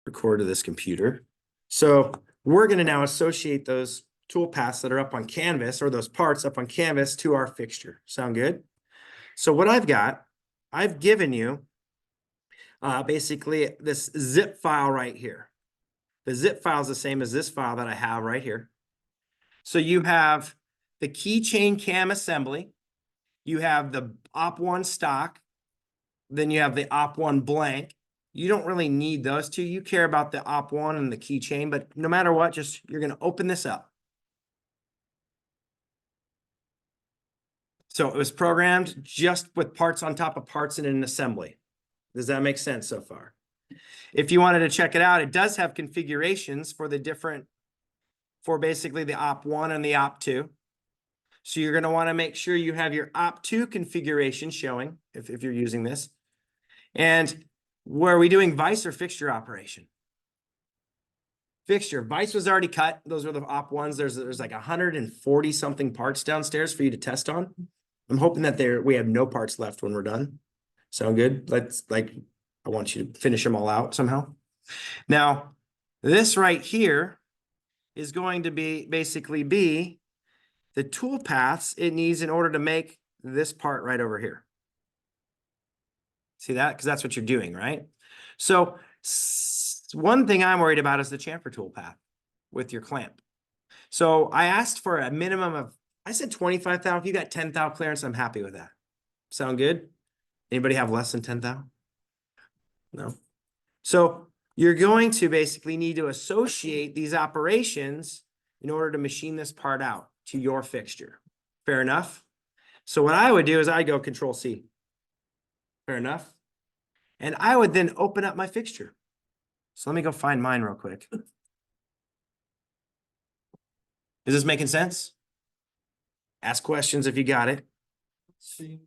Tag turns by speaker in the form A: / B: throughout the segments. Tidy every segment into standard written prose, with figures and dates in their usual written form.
A: record to this computer. So we're going to now associate those tool paths that are up on canvas, or those parts up on canvas, to our fixture. Sound good? So what I've given you basically this zip file right here. The zip file is the same as this file that I have right here. So you have the keychain cam assembly, you have the op1 stock, then you have the op1 blank. You don't really need those two. You care about the op1 and the keychain, but no matter what, just you're going to open this up. So it was programmed just with parts on top of parts in an assembly. Does that make sense so far? If you wanted to check it out, it does have configurations for the different, for basically the op1 and the op2. So you're going to want to make sure you have your op2 configuration showing if you're using this. And were we doing vice or fixture operation? Fixture. Vice was already cut. Those are the op1s. There's like 140 something parts downstairs for you to test on. I'm hoping that we have no parts left when we're done. Sound good? I want you to finish them all out somehow. Now, this right here is going to be basically the tool paths it needs in order to make this part right over here. See that? Because that's what you're doing, right? So one thing I'm worried about is the chamfer tool path with your clamp. So I asked for a minimum of, I said 25,000. If you got 10,000 clearance, I'm happy with that. Sound good? Anybody have less than 10,000? No. So you're going to basically need to associate these operations in order to machine this part out to your fixture. Fair enough? So what I would do is I go Control C. Fair enough? And I would then open up my fixture. So let me go find mine real quick. Is this making sense? Ask questions if you got it.
B: See.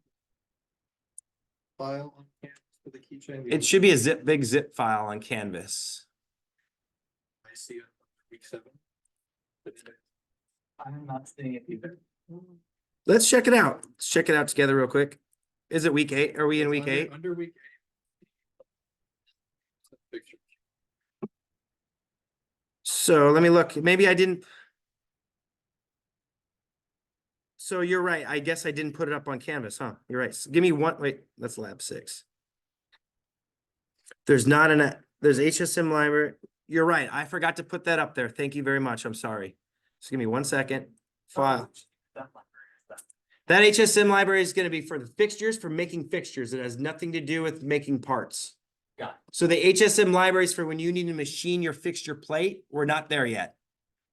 B: File on canvas for the keychain.
A: It should be a big zip file on canvas.
B: I see it week 7. I'm not seeing it either.
A: Let's check it out. Let's check it out together real quick. Is it week 8? Are we in week 8?
B: Under week 8. Picture.
A: So let me look. Maybe I didn't. So you're right. I guess I didn't put it up on canvas, huh? You're right. So give me one. Wait, that's lab 6. There's not there's HSM library. You're right. I forgot to put that up there. Thank you very much. I'm sorry. Just give me 1 second. File. That HSM library is going to be for the fixtures, for making fixtures. It has nothing to do with making parts.
B: Got it.
A: So the HSM libraries for when you need to machine your fixture plate, we're not there yet.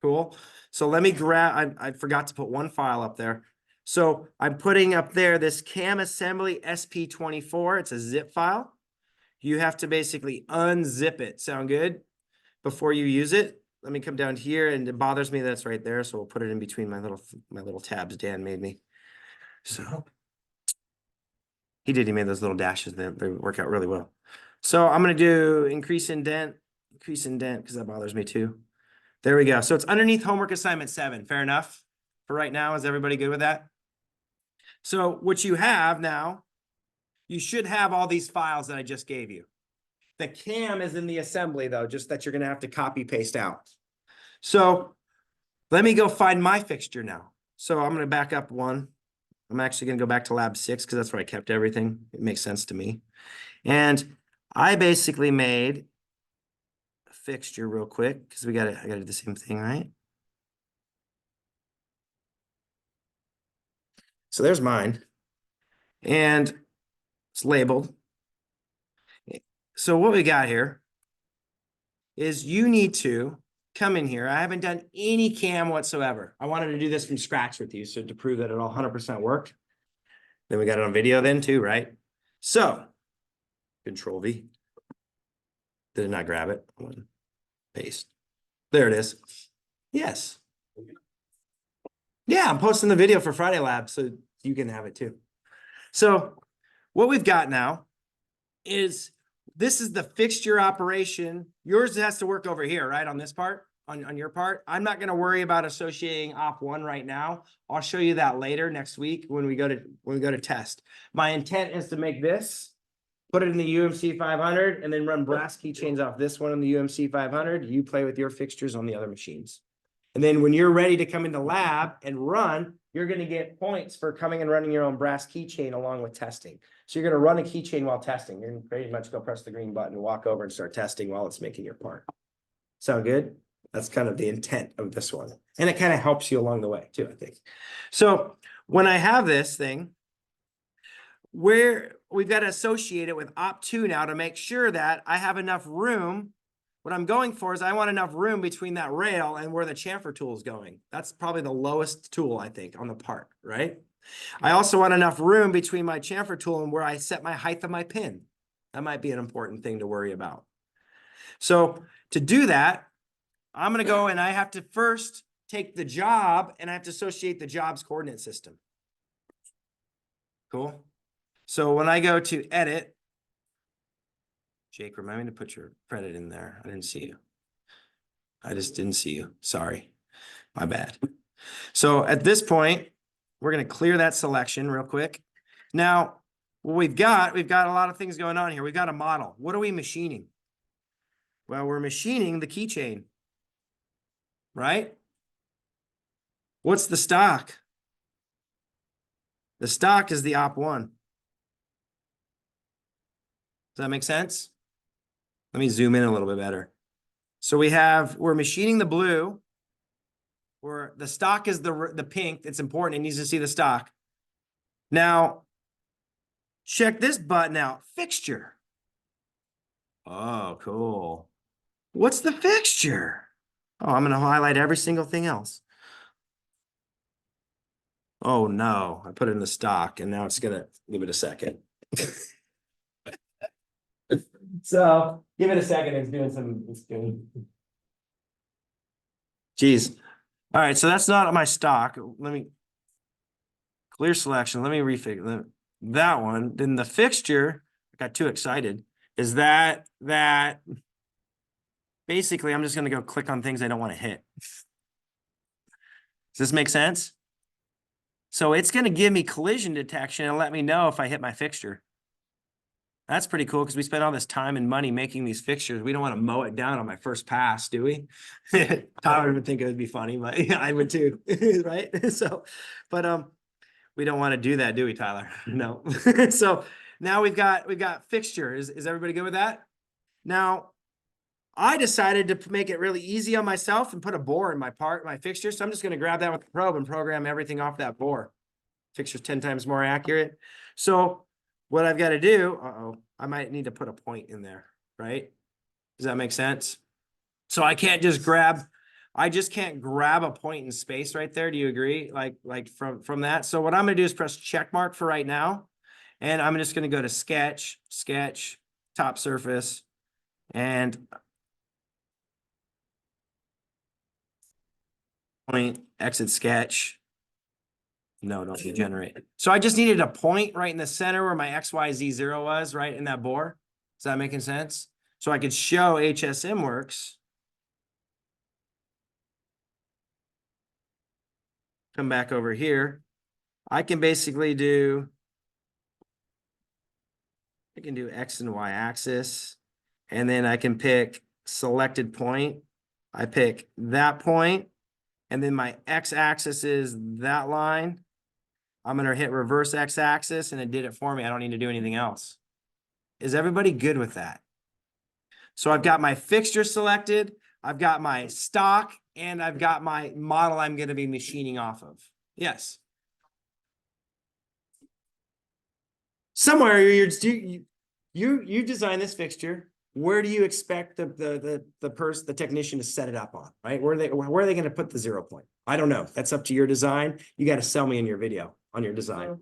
A: Cool. So let me grab, I forgot to put one file up there. So I'm putting up there this CAM assembly SP24. It's a zip file. You have to basically unzip it. Sound good? Before you use it. Let me come down here, and it bothers me that it's right there. So we'll put it in between my little tabs Dan made me. So he made those little dashes. They work out really well. So I'm going to do increase indent, because that bothers me too. There we go. So it's underneath homework assignment 7. Fair enough for right now. Is everybody good with that? So what you have now, you should have all these files that I just gave you. The CAM is in the assembly though, just that you're going to have to copy paste out. So let me go find my fixture now. So I'm going to back up one. I'm actually going to go back to lab 6 because that's where I kept everything. It makes sense to me. And I basically made a fixture real quick because I gotta do the same thing, right? So there's mine. And it's labeled. So what we got here is you need to come in here. I haven't done any CAM whatsoever. I wanted to do this from scratch with you, so to prove that it all 100% worked. Then we got it on video then too, right? So Control V. Did it not grab it? Paste. There it is. Yes. Yeah, I'm posting the video for Friday Lab so you can have it too. So what we've got now is this is the fixture operation. Yours has to work over here, right? On this part, on your part. I'm not going to worry about associating op1 right now. I'll show you that later next week when we go to test. My intent is to make this put it in the UMC 500 and then run brass keychains off this one on the UMC 500. You play with your fixtures on the other machines. And then when you're ready to come into lab and run, you're going to get points for coming and running your own brass keychain along with testing. So you're going to run a keychain while testing. You're pretty much go press the green button, walk over and start testing while it's making your part. Sound good? That's kind of the intent of this one. And it kind of helps you along the way too, I think. So when I have this thing, where we've got to associate it with Op2 now to make sure that I have enough room. What I'm going for is I want enough room between that rail and where the chamfer tool is going. That's probably the lowest tool, I think, on the part, right? I also want enough room between my chamfer tool and where I set my height of my pin. That might be an important thing to worry about. So to do that, I'm going to go and I have to first take the job and I have to associate the job's coordinate system. Cool. So when I go to edit, Jake, remind me to put your credit in there. I didn't see you. I just didn't see you. Sorry. My bad. So at this point, we're going to clear that selection real quick. Now, what we've got a lot of things going on here. We've got a model. What are we machining? Well, we're machining the keychain, right? What's the stock? The stock is the Op1. Does that make sense? Let me zoom in a little bit better. So we're machining the blue, where the stock is the pink. It's important. It needs to see the stock. Now, check this button out. Fixture. Oh, cool. What's the fixture? Oh, I'm going to highlight every single thing else. Oh, no. I put it in the stock, and now it's going to give it a second. So give it a second. It's doing. Geez. All right. So that's not my stock. Let me clear selection. Let me refigure that one. Then the fixture, I got too excited, is that basically I'm just going to go click on things I don't want to hit. Does this make sense? So it's going to give me collision detection and let me know if I hit my fixture. That's pretty cool because we spent all this time and money making these fixtures. We don't want to mow it down on my first pass, do we? Tyler would think it would be funny, but yeah, I would too, right? So, but we don't want to do that, do we, Tyler? No. So now we've got fixture. Is everybody good with that? Now, I decided to make it really easy on myself and put a bore in my fixture. So I'm just going to grab that with the probe and program everything off that bore. Fixture's 10 times more accurate. So what I've got to do, I might need to put a point in there, right? Does that make sense? So I can't just I just can't grab a point in space right there. Do you agree? Like from that. So what I'm going to do is press check mark for right now. And I'm just going to go to sketch, top surface, and point, exit sketch. No, don't degenerate. So I just needed a point right in the center where my XYZ0 was, right in that bore. Is that making sense? So I could show HSM works. Come back over here. I can basically do X and Y axis, and then I can pick selected point. I pick that point, and then my X axis is that line. I'm going to hit reverse X axis and it did it for me. I don't need to do anything else. Is everybody good with that? So I've got my fixture selected. I've got my stock and I've got my model I'm going to be machining off of. Yes. Somewhere you design this fixture. Where do you expect the technician to set it up on, right? Where are they going to put the 0 point? I don't know. That's up to your design. You got to sell me in your video on your design.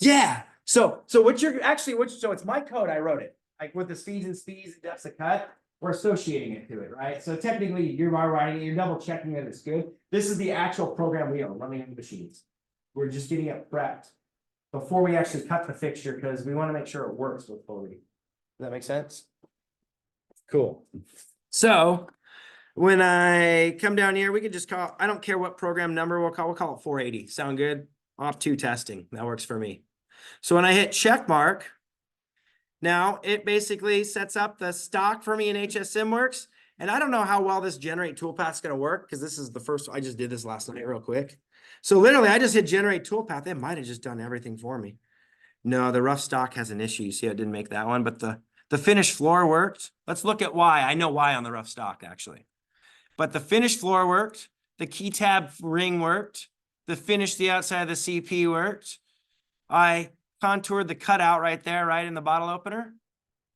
A: Yeah. So what you're actually, so it's my code. I wrote it like with the speeds and depths of cut. We're associating it to it, right? So technically you're writing it, you're double checking that it's good. This is the actual program we are running on the machines. We're just getting it prepped before we actually cut the fixture because we want to make sure it works with fully. Does that make sense? Cool. So when I come down here, we could just call, I don't care what program number we'll call it 480. Sound good? off 2 testing. That works for me. So when I hit check mark, now it basically sets up the stock for me in HSimWorks. And I don't know how well this generate toolpath is going to work because this is the first, I just did this last night real quick. So literally I just hit generate toolpath. It might have just done everything for me. No, the rough stock has an issue. You see, I didn't make that one, but the finished floor worked. Let's look at why. I know why on the rough stock actually. But the finished floor worked. The key tab ring worked. The finish the outside of the CP worked. I contoured the cutout right there, right in the bottle opener.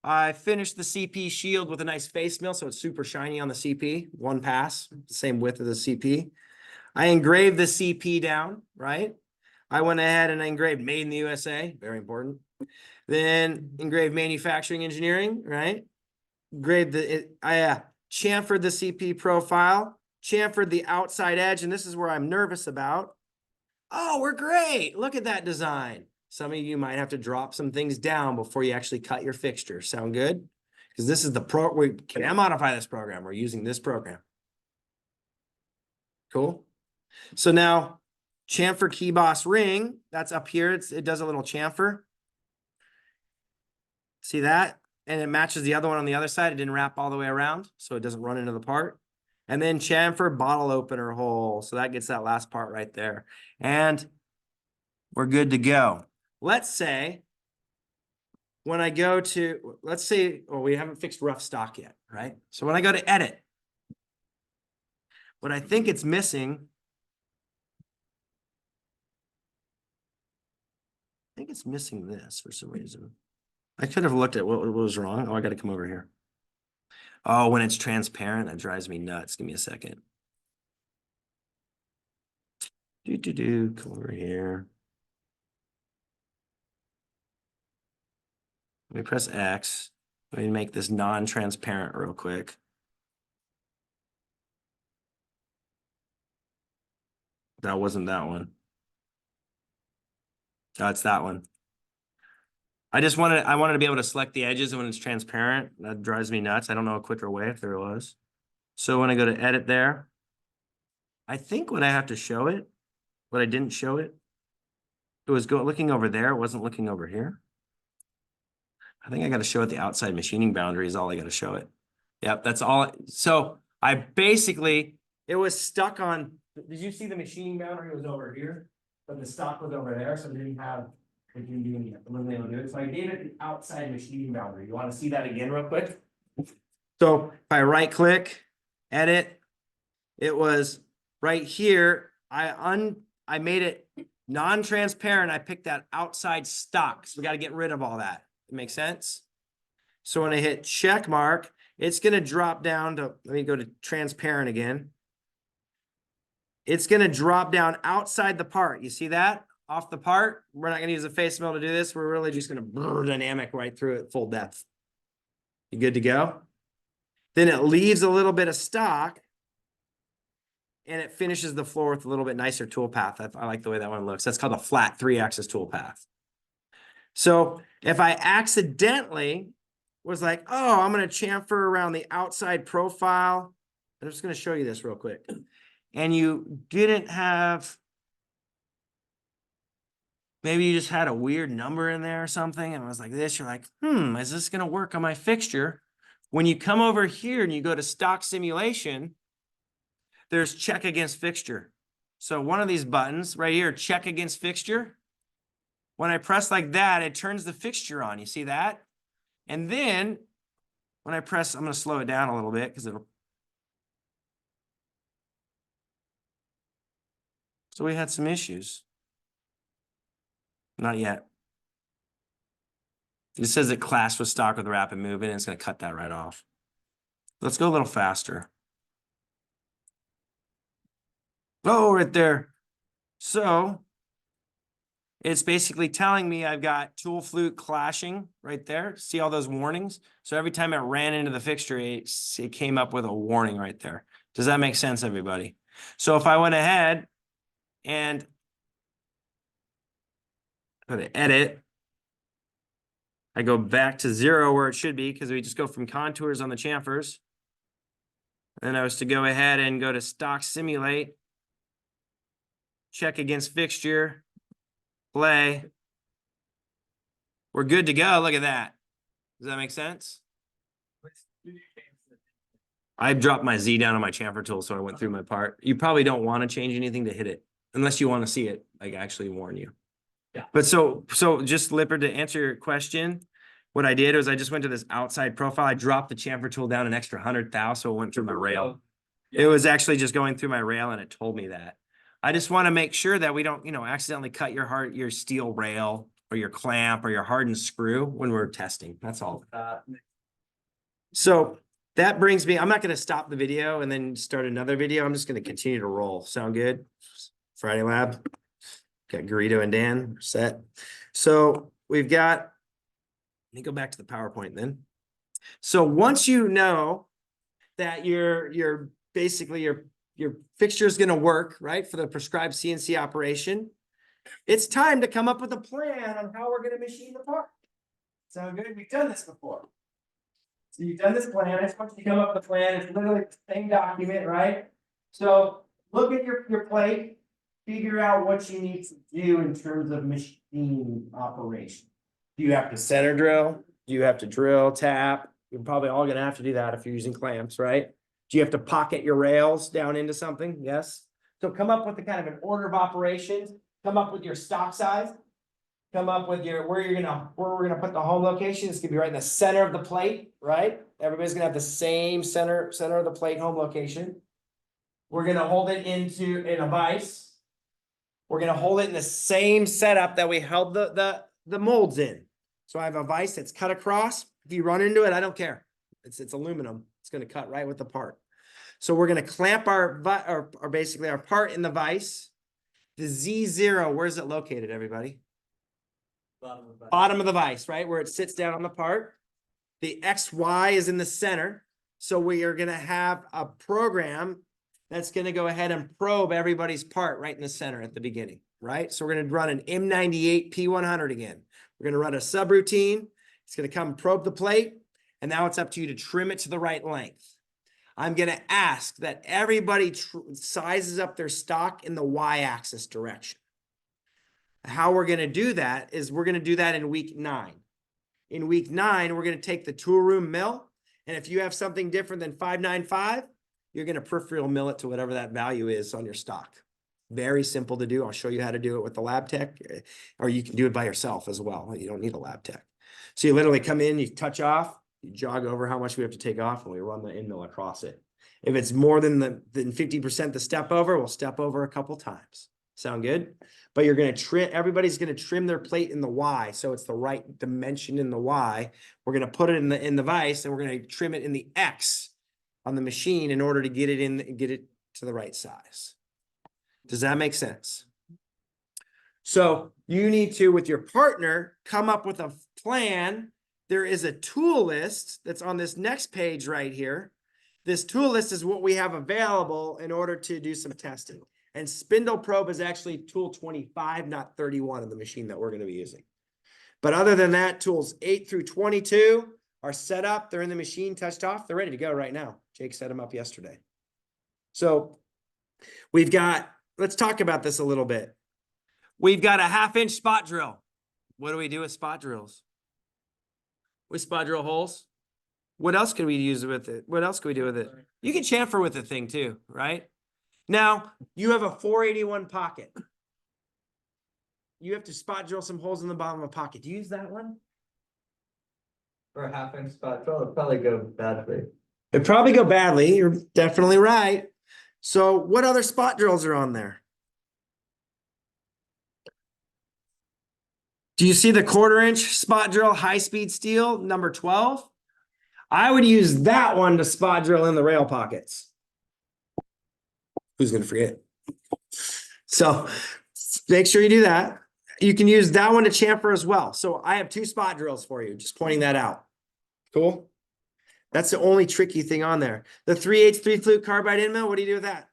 A: I finished the CP shield with a nice face mill, so it's super shiny on the CP. One pass, the same width of the CP. I engraved the CP down, right? I went ahead and I engraved made in the USA, very important. Then engraved manufacturing engineering, right? Engraved I chamfered the CP profile, chamfered the outside edge, and this is where I'm nervous about. Oh, we're great. Look at that design. Some of you might have to drop some things down before you actually cut your fixture. Sound good? Because this is the we can modify this program. We're using this program. Cool. So now chamfer key boss ring, that's up here. It does a little chamfer. See that? And it matches the other one on the other side. It didn't wrap all the way around, so it doesn't run into the part. And then chamfer bottle opener hole. So that gets that last part right there. And we're good to go. Let's say when I go to, let's say, well, we haven't fixed rough stock yet, right? So when I go to edit, what I think it's missing, I think it's missing this for some reason. I could have looked at what was wrong. Oh, I got to come over here. Oh, when it's transparent, that drives me nuts. Give me a second. Come over here. Let me press X. Let me make this non-transparent real quick. That wasn't that one. Oh, it's that one. I wanted to be able to select the edges when it's transparent. That drives me nuts. I don't know a quicker way if there was. So when I go to edit there, I think when I have to show it, but I didn't show it, it was looking over there. It wasn't looking over here. I think I got to show it the outside machining boundary is all I got to show it. Yep, that's all. So I basically, it was stuck on, did you see the machining boundary was over here? But the stock was over there, so it didn't have, it didn't do it. So I gave it the outside machining boundary. You want to see that again real quick? So if I right click, edit, it was right here. I made it non-transparent. I picked that outside stock. So we got to get rid of all that. It makes sense? So when I hit check mark, it's going to drop down to, let me go to transparent again. It's going to drop down outside the part. You see that? Off the part. We're not going to use a face mill to do this. We're really just going to brr dynamic right through it full depth. You good to go? Then it leaves a little bit of stock and it finishes the floor with a little bit nicer toolpath. I like the way that one looks. That's called a flat 3-axis toolpath. So if I accidentally was like, oh, I'm going to chamfer around the outside profile. I'm just going to show you this real quick. And you didn't have, maybe you just had a weird number in there or something. And it was like this, you're like, is this going to work on my fixture? When you come over here and you go to stock simulation, there's check against fixture. So one of these buttons right here, check against fixture. When I press like that, it turns the fixture on. You see that? And then when I press, I'm going to slow it down a little bit because it'll. So we had some issues. Not yet. It says it clashed with stock with rapid movement, and it's going to cut that right off. Let's go a little faster. Oh, right there. So it's basically telling me I've got tool flute clashing right there. See all those warnings? So every time it ran into the fixture, it came up with a warning right there. Does that make sense, everybody? So if I went ahead and go to edit, I go back to 0 where it should be because we just go from contours on the chamfers. Then I was to go ahead and go to stock simulate, check against fixture. play. We're good to go. Look at that. Does that make sense? I dropped my Z down on my chamfer tool, so I went through my part. You probably don't want to change anything to hit it unless you want to see it, like actually warn you.
B: Yeah.
A: But so just Lipper, to answer your question, what I did was I just went to this outside profile. I dropped the chamfer tool down an extra 100 thou, so it went through my rail. It was actually just going through my rail, and it told me that. I just want to make sure that we don't, accidentally cut your steel rail or your clamp or your hardened screw when we're testing. That's all. So that brings me, I'm not going to stop the video and then start another video. I'm just going to continue to roll. Sound good? Friday lab. Got Garrido and Dan set. So we've got, let me go back to the PowerPoint then. So once you know that your fixture is going to work, right, for the prescribed CNC operation, it's time to come up with a plan on how we're going to machine the part. Sound good? We've done this before. So you've done this plan. I just want you to come up with a plan. It's literally the same document, right? So look at your plate, figure out what you need to do in terms of machine operation. Do you have to center drill? Do you have to drill, tap? You're probably all going to have to do that if you're using clamps, right? Do you have to pocket your rails down into something? Yes. So come up with the kind of an order of operations. Come up with your stock size. Come up with where we're gonna put the home location. It's gonna be right in the center of the plate, right? Everybody's gonna have the same center of the plate home location. We're gonna hold it in a vise. We're gonna hold it in the same setup that we held the molds in. So I have a vise that's cut across. If you run into it, I don't care. It's aluminum. It's gonna cut right with the part. So we're gonna clamp our basically our part in the vise. The Z0, where's it located, everybody? Bottom of the vise, right? Where it sits down on the part. The XY is in the center. So we are going to have a program that's going to go ahead and probe everybody's part right in the center at the beginning, right? So we're going to run an M98 P100 again. We're going to run a subroutine. It's going to come probe the plate. And now it's up to you to trim it to the right length. I'm going to ask that everybody sizes up their stock in the Y-axis direction. How we're going to do that is we're going to do that in week 9. In week 9, we're going to take the tool room mill. And if you have something different than 595, you're going to peripheral mill it to whatever that value is on your stock. Very simple to do. I'll show you how to do it with the lab tech, or you can do it by yourself as well. You don't need a lab tech. So you literally come in, you touch off, you jog over how much we have to take off, and we run the end mill across it. If it's more than 50% the step over, we'll step over a couple times. Sound good? But you're going to trim, everybody's going to trim their plate in the Y. So it's the right dimension in the Y. We're going to put it in the vise, and we're going to trim it in the X on the machine in order to get it to the right size. Does that make sense? So you need to, with your partner, come up with a plan. There is a tool list that's on this next page right here. This tool list is what we have available in order to do some testing. And spindle probe is actually tool 25, not 31 of the machine that we're going to be using. But other than that, tools 8 through 22 are set up. They're in the machine, touched off. They're ready to go right now. Jake set them up yesterday. So we've got, let's talk about this a little bit. We've got a 1/2-inch spot drill. What do we do with spot drills? We spot drill holes. What else could we use with it? What else could we do with it? You can chamfer with the thing too, right? Now, you have a 481 pocket. You have to spot drill some holes in the bottom of a pocket. Do you use that one?
B: For a 1/2-inch spot drill, it'll probably go badly.
A: It'd probably go badly. You're definitely right. So what other spot drills are on there? Do you see the 1/4-inch spot drill high-speed steel number 12? I would use that one to spot drill in the rail pockets. Who's going to forget? So make sure you do that. You can use that one to chamfer as well. So I have 2 spot drills for you, just pointing that out. Cool. That's the only tricky thing on there. The 3/8 3-flute carbide end mill, what do you do with that?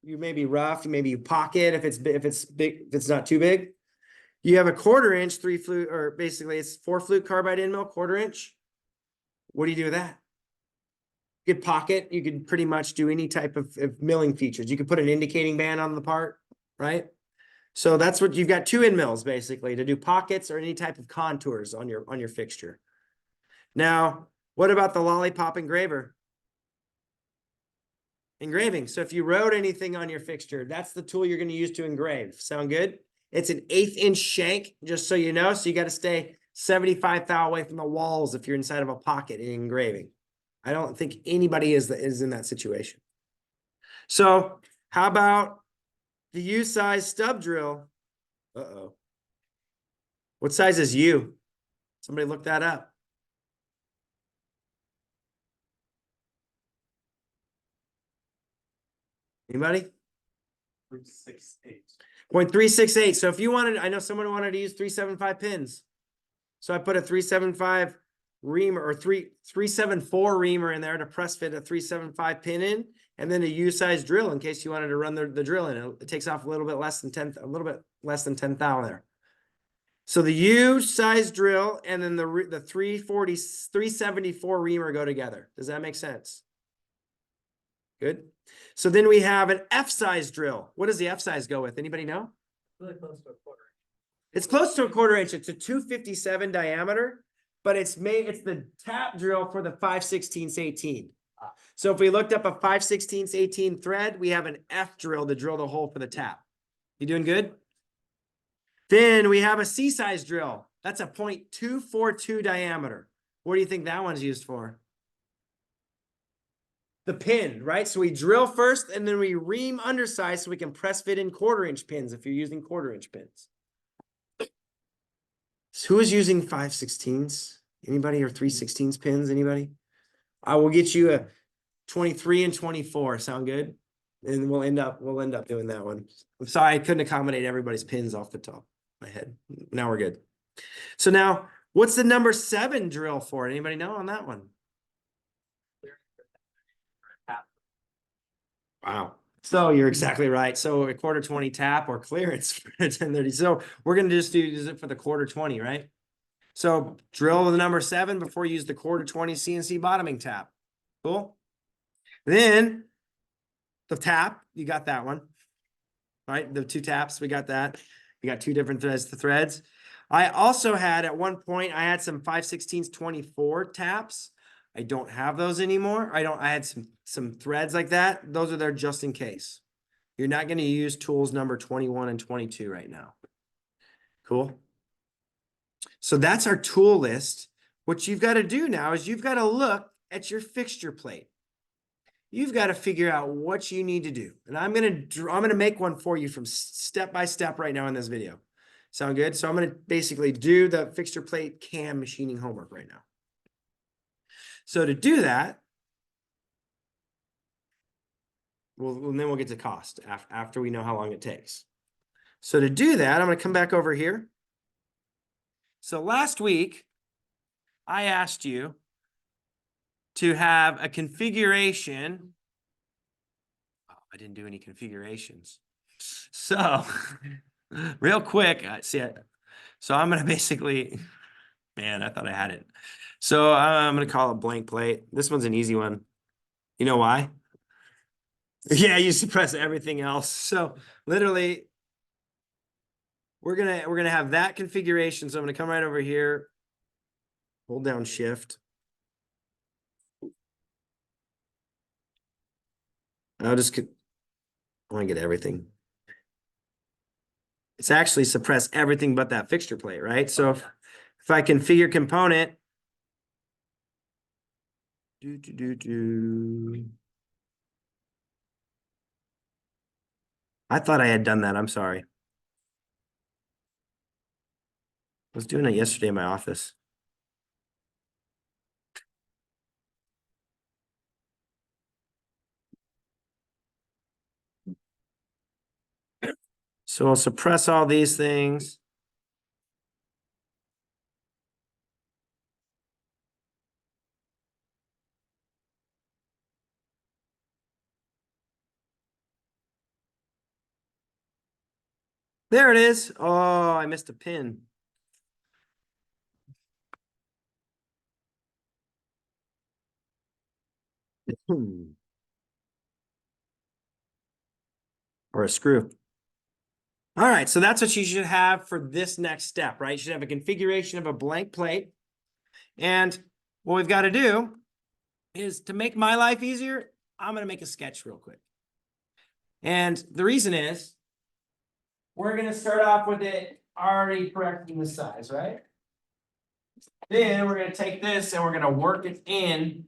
A: You may be rough, maybe you pocket if it's big, if it's not too big. You have a 1/4-inch 3-flute, or basically it's 4-flute carbide end mill, 1/4-inch. What do you do with that? You could pocket, you could pretty much do any type of milling features. You could put an indicating band on the part, right? So that's what you've got, 2 end mills basically to do pockets or any type of contours on your fixture. Now, what about the lollipop engraver? Engraving. So if you wrote anything on your fixture, that's the tool you're going to use to engrave. Sound good? It's an 1/8 inch shank, just so you know. So you got to stay 75 thou away from the walls if you're inside of a pocket in engraving. I don't think anybody is in that situation. So how about the U size stub drill? Uh-oh. What size is U? Somebody look that up. Anybody?
B: 368.
A: 0.368. So if you wanted, I know someone wanted to use 375 pins. So I put a 375 reamer or 374 reamer in there to press fit a 375 pin in, and then a U-size drill in case you wanted to run the drill in. It takes off a little bit less than 10 thou there. So the U-size drill and then the 374 reamer go together. Does that make sense? Good. So then we have an F-size drill. What does the F-size go with? Anybody know?
B: Really close to a quarter.
A: It's close to a 1/4 inch. It's a 257 diameter, but it's the tap drill for the 5/16 18. So if we looked up a 5/16 18 thread, we have an F drill to drill the hole for the tap. You doing good? Then we have a C-size drill. That's a 0.242 diameter. What do you think that one's used for? The pin, right? So we drill first and then we ream undersize so we can press fit in 1/4 inch pins if you're using 1/4 inch pins. So who is using 5/16s? Anybody, or 3/16 pins? Anybody? I will get you a 23 and 24. Sound good? And we'll end up doing that one. I'm sorry I couldn't accommodate everybody's pins off the top of my head. Now we're good. So now, what's the number 7 drill for? Anybody know on that one? Wow. So you're exactly right. So a 1/4 20 tap or clearance for a 1030. So we're gonna just use it for the 1/4 20, right? So drill the number 7 before you use the 1/4 20 CNC bottoming tap. Cool. Then the tap, you got that one, right? The 2 taps, we got that. We got 2 different threads. The threads. I also had at one point, I had some 5/16 24 taps. I don't have those anymore. I had some threads like that. Those are there just in case. You're not going to use tools number 21 and 22 right now. Cool. So that's our tool list. What you've got to do now is you've got to look at your fixture plate. You've got to figure out what you need to do. And I'm going to make one for you from step by step right now in this video. Sound good? So I'm going to basically do the fixture plate CAM machining homework right now. So to do that, then we'll get to cost after we know how long it takes. So to do that, I'm going to come back over here. So last week, I asked you to have a configuration. Oh, I didn't do any configurations. So real quick, so I'm going to basically, man, I thought I had it. So I'm going to call it blank plate. This one's an easy one. You know why? Yeah, you suppress everything else. So literally, we're gonna have that configuration. So I'm gonna come right over here, hold down shift. I want to get everything. It's actually suppress everything but that fixture plate, right? So if I configure component, I thought I had done that. I'm sorry. I was doing it yesterday in my office. So I'll suppress all these things. There it is. Oh, I missed a pin. Or a screw. All right, so that's what you should have for this next step, right? You should have a configuration of a blank plate. And what we've got to do is to make my life easier, I'm going to make a sketch real quick. And the reason is we're going to start off with it already correct in the size, right? Then we're going to take this and we're going to work it in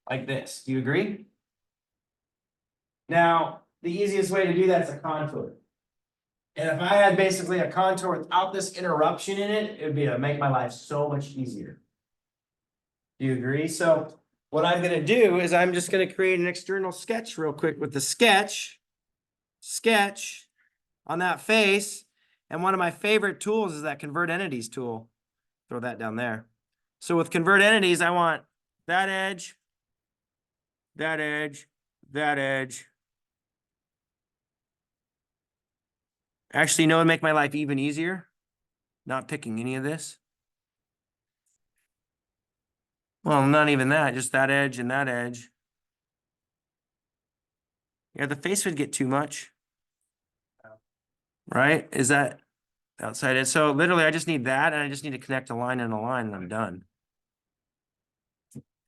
A: like this. Do you agree? Now, the easiest way to do that is a contour. And if I had basically a contour without this interruption in it, it would be to make my life so much easier. Do you agree? So what I'm going to do is I'm just going to create an external sketch real quick with the sketch on that face. And one of my favorite tools is that convert entities tool. Throw that down there. So with convert entities, I want that edge, that edge, that edge. Actually, you know what would make my life even easier? Not picking any of this. Well, not even that, just that edge and that edge. Yeah, the face would get too much. Right? Is that outside it? So literally I just need that and I just need to connect a line and a line and I'm done.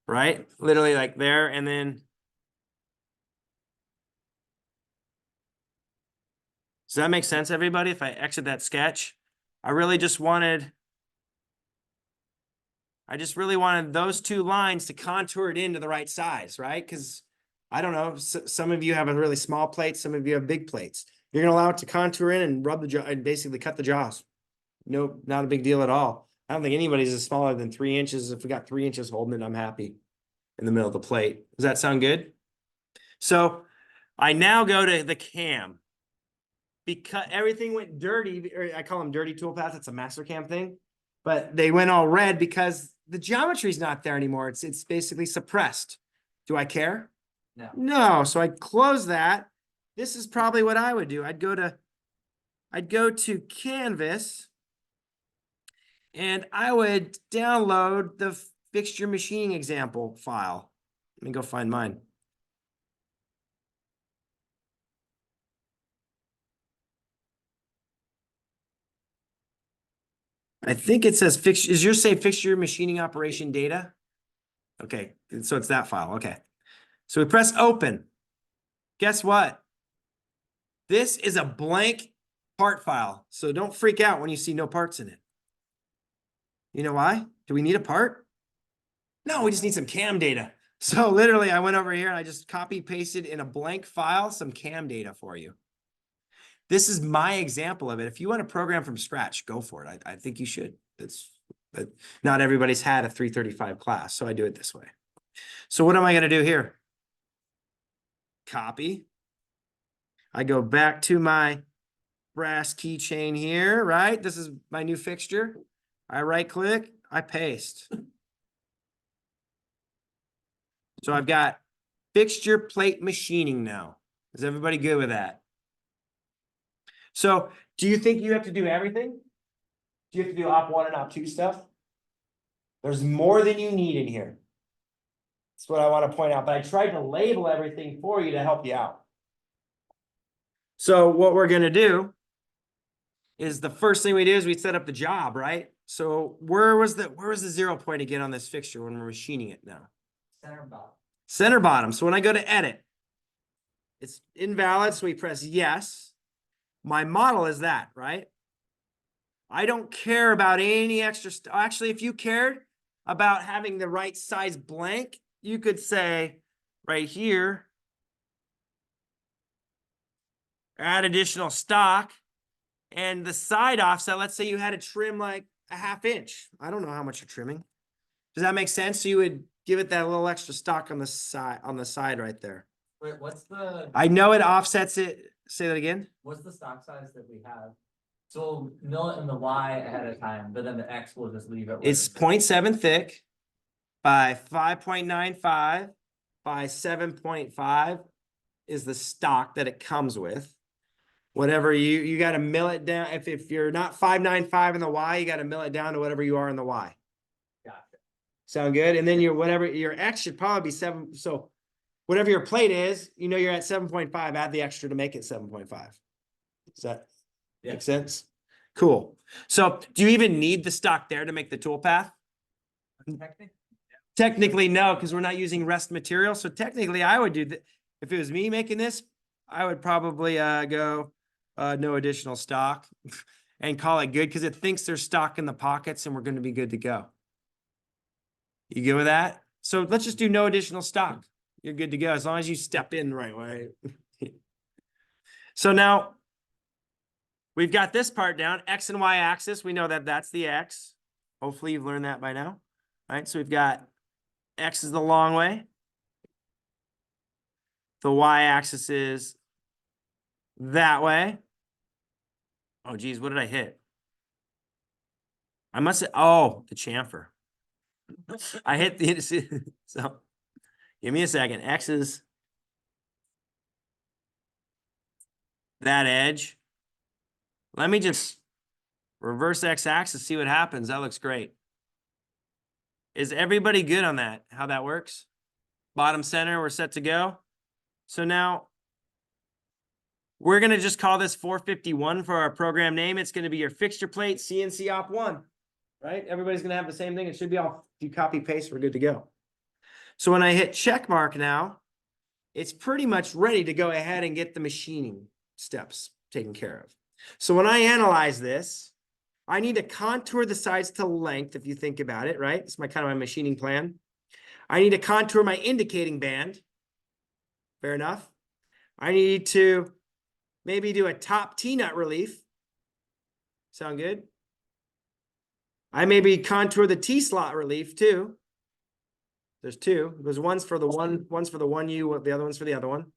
A: Right? Literally like there and then. Does that make sense, everybody? If I exit that sketch, I just really wanted those two lines to contour it into the right size, right? Because I don't know, some of you have a really small plate, some of you have big plates. You're gonna allow it to contour in and rub the jaw and basically cut the jaws. No, not a big deal at all. I don't think anybody's smaller than 3 inches. If we got 3 inches holding it, I'm happy in the middle of the plate. Does that sound good? So I now go to the cam. Because everything went dirty, or I call them dirty toolpaths. It's a master cam thing, but they went all red because the geometry's not there anymore. It's basically suppressed. Do I care?
B: No.
A: No. So I close that. This is probably what I would do. I'd go to Canvas and I would download the fixture machining example file. Let me go find mine. I think it says fixture. Is yours say fixture machining operation data? Okay, so it's that file. Okay. So we press open. Guess what? This is a blank part file. So don't freak out when you see no parts in it. You know why? Do we need a part? No, we just need some cam data. So literally I went over here and I just copy pasted in a blank file some cam data for you. This is my example of it. If you want to program from scratch, go for it. I think you should. But not everybody's had a 335 class, so I do it this way. So what am I going to do here? Copy. I go back to my brass keychain here, right? This is my new fixture. I right click, I paste. So I've got fixture plate machining now. Is everybody good with that? So do you think you have to do everything? Do you have to do op 1 and op 2 stuff? There's more than you need in here. That's what I want to point out, but I tried to label everything for you to help you out. So what we're going to do is the first thing we do is we set up the job, right? So where was the 0 point again on this fixture when we're machining it now?
B: Center bottom.
A: Center bottom. So when I go to edit, it's invalid. So we press yes. My model is that, right? I don't care about any extra stuff. Actually, if you cared about having the right size blank, you could say right here, add additional stock and the side offset. Let's say you had to trim like a 1/2 inch. I don't know how much you're trimming. Does that make sense? So you would give it that little extra stock on the side right there.
B: Wait, what's the?
A: I know it offsets it. Say that again.
B: What's the stock size that we have? So we'll mill it in the Y ahead of time, but then the X will just leave it.
A: It's 0.7 thick by 5.95 by 7.5 is the stock that it comes with. Whatever you got to mill it down. If you're not 5.95 in the Y, you got to mill it down to whatever you are in the Y.
B: Gotcha. Sound
A: good? And then your X should probably be 7. So whatever your plate is, you're at 7.5, add the extra to make it 7.5. Is that
B: Yeah.
A: Make sense? Cool. So do you even need the stock there to make the tool path? Technically, no, because we're not using rest material. So technically I would do that. If it was me making this, I would probably go no additional stock and call it good because it thinks there's stock in the pockets and we're going to be good to go. You good with that? So let's just do no additional stock. You're good to go as long as you step in the right way. So now we've got this part down, X and Y axis. We know that that's the X. Hopefully you've learned that by now. All right, so we've got X is the long way. The Y axis is that way. Oh, geez, what did I hit? I must have, oh, the chamfer. I hit the, so give me a second. X is that edge. Let me just reverse X axis, see what happens. That looks great. Is everybody good on that? How that works? Bottom center, we're set to go. So now we're going to just call this 451 for our program name. It's going to be your fixture plate CNC Op 1, right? Everybody's going to have the same thing. It should be all, if you copy paste, we're good to go. So when I hit check mark now, it's pretty much ready to go ahead and get the machining steps taken care of. So when I analyze this, I need to contour the sides to length, if you think about it, right? It's my kind of my machining plan. I need to contour my indicating band. Fair enough. I need to maybe do a top T-nut relief. Sound good? I maybe contour the T-slot relief too. There's two. There's one's for the one's for the one U, the other one's for the other one.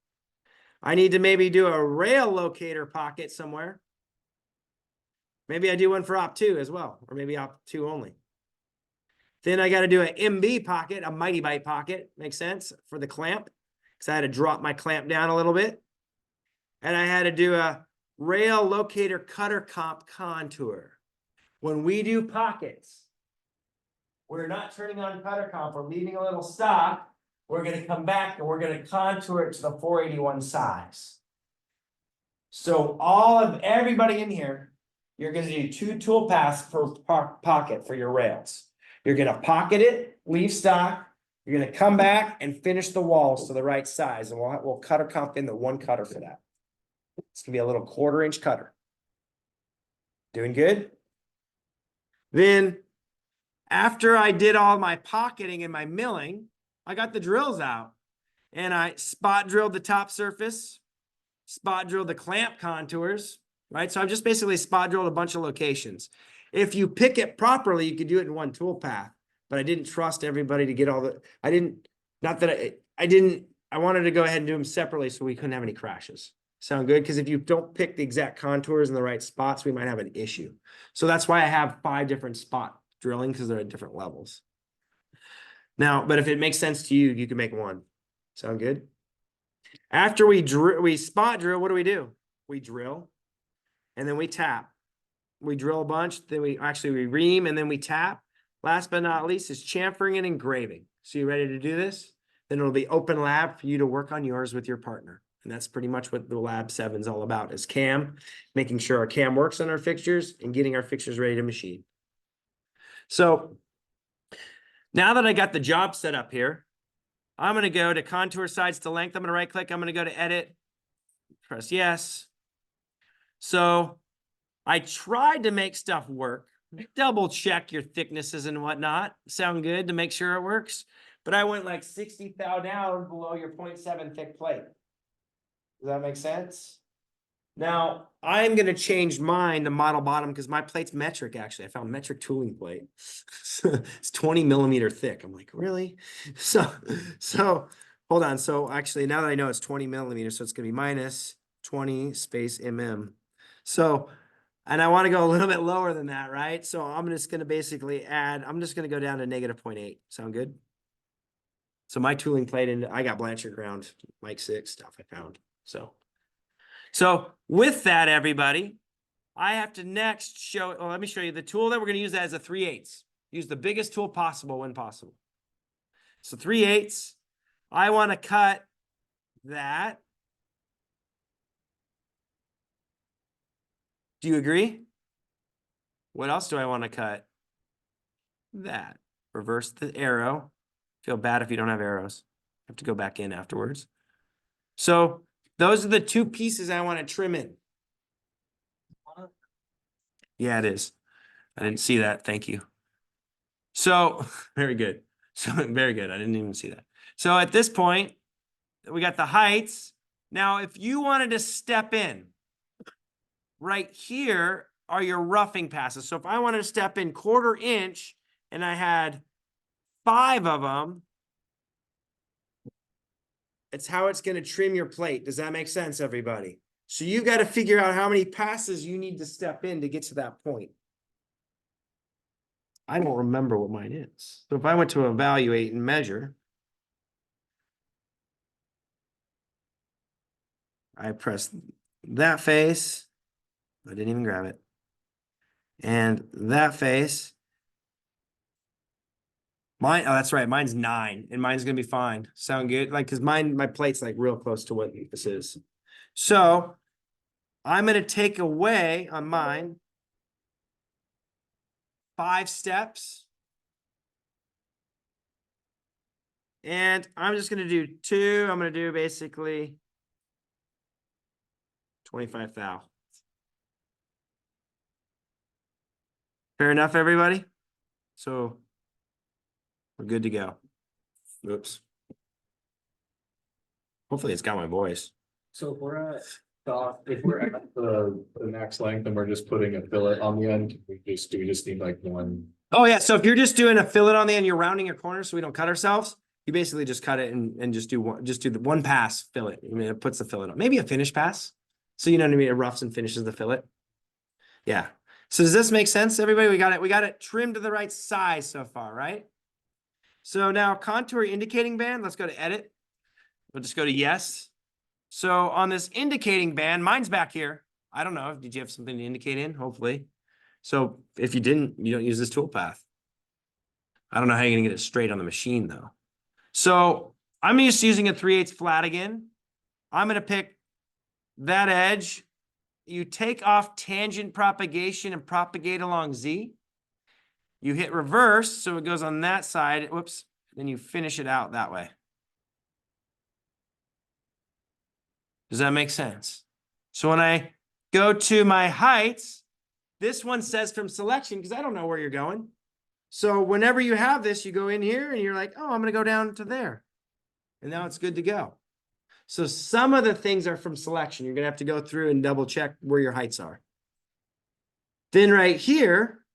A: I need to maybe do a rail locator pocket somewhere. Maybe I do one for Op 2 as well, or maybe Op 2 only. Then I got to do an MB pocket, a Mighty Bite pocket. Makes sense for the clamp, because I had to drop my clamp down a little bit. And I had to do a rail locator cutter comp contour. When we do pockets, we're not turning on cutter comp. We're leaving a little stock. We're going to come back and we're going to contour it to the 481 size. So everybody in here, you're going to do 2 tool paths per pocket for your rails. You're going to pocket it, leave stock. You're going to come back and finish the walls to the right size. And we'll cutter comp in the 1 cutter for that. It's going to be a little 1/4 inch cutter. Doing good? Then after I did all my pocketing and my milling, I got the drills out and I spot drilled the top surface, spot drilled the clamp contours, right? So I've just basically spot drilled a bunch of locations. If you pick it properly, you could do it in 1 tool path, but I didn't trust everybody to get all the, I wanted to go ahead and do them separately so we couldn't have any crashes. Sound good? Because if you don't pick the exact contours in the right spots, we might have an issue. So that's why I have 5 different spot drilling, because they're at different levels. Now, but if it makes sense to you, you can make 1. Sound good? After we spot drill, what do? We drill and then we tap. We drill a bunch, then we ream and then we tap. Last but not least is chamfering and engraving. So you ready to do this? Then it'll be open lab for you to work on yours with your partner. And that's pretty much what the Lab 7 is all about, is CAM, making sure our CAM works on our fixtures and getting our fixtures ready to machine. So now that I got the job set up here, I'm going to go to contour sides to length. I'm going to right click. I'm going to go to edit, press yes. So I tried to make stuff work. Double check your thicknesses and whatnot. Sound good to make sure it works. But I went like 60 thou down below your 0.7 thick plate. Does that make sense? Now, I'm going to change mine to model bottom because my plate's metric, actually. I found metric tooling plate. It's 20 millimeter thick. I'm like, really? So hold on. So actually, now that I know it's 20 millimeters, so it's going to be minus 20 space mm. So, and I want to go a little bit lower than that, right? So I'm just going to basically I'm just going to go down to negative 0.8. Sound good? So my tooling plate, and I got Blanchard ground, Mike 6 stuff I found. So with that, everybody, I have to next show, let me show you the tool that we're going to use that as a 3/8. Use the biggest tool possible when possible. So 3/8, I want to cut that. Do you agree? What else do I want to cut? That. Reverse the arrow. Feel bad if you don't have arrows. Have to go back in afterwards. So those are the two pieces I want to trim in. Yeah, it is. I didn't see that. Thank you. So very good. So very good. I didn't even see that. So at this point, we got the heights. Now, if you wanted to step in, right here are your roughing passes. So if I wanted to step in 1/4 inch and I had 5 of them, it's how it's going to trim your plate. Does that make sense, everybody? So you got to figure out how many passes you need to step in to get to that point. I don't remember what mine is. So if I went to evaluate and measure, I press that face. I didn't even grab it. And that face. Mine, oh, that's right. Mine's 9, and mine's gonna be fine. Sound good? Like, cause mine, my plate's like real close to what this is. So I'm gonna take away on mine 5 steps. And I'm just gonna do 2. I'm gonna do basically 25 thou. Fair enough, everybody? So we're good to go. Oops. Hopefully it's got my voice.
C: So if we're at the max length and we're just putting a fillet on the end, do we just need like one?
A: Oh yeah, so if you're just doing a fillet on the end, you're rounding your corners so we don't cut ourselves. You basically just cut it and just do the one pass fillet. I mean, it puts the fillet on. Maybe a finish pass. So you know what I mean? It roughs and finishes the fillet. Yeah. So does this make sense, everybody? We got it trimmed to the right size so far, right? So now contour indicating band. Let's go to edit. We'll just go to yes. So on this indicating band, mine's back here. I don't know. Did you have something to indicate in? Hopefully. So if you didn't, you don't use this toolpath. I don't know how you're gonna get it straight on the machine though. So I'm just using a 3/8 flat again. I'm gonna pick that edge. You take off tangent propagation and propagate along Z. You hit reverse, so it goes on that side. Whoops. Then you finish it out that way. Does that make sense? So when I go to my heights, this one says from selection because I don't know where you're going. So whenever you have this, you go in here and you're like, oh, I'm going to go down to there. And now it's good to go. So some of the things are from selection. You're going to have to go through and double check where your heights are. Then right here,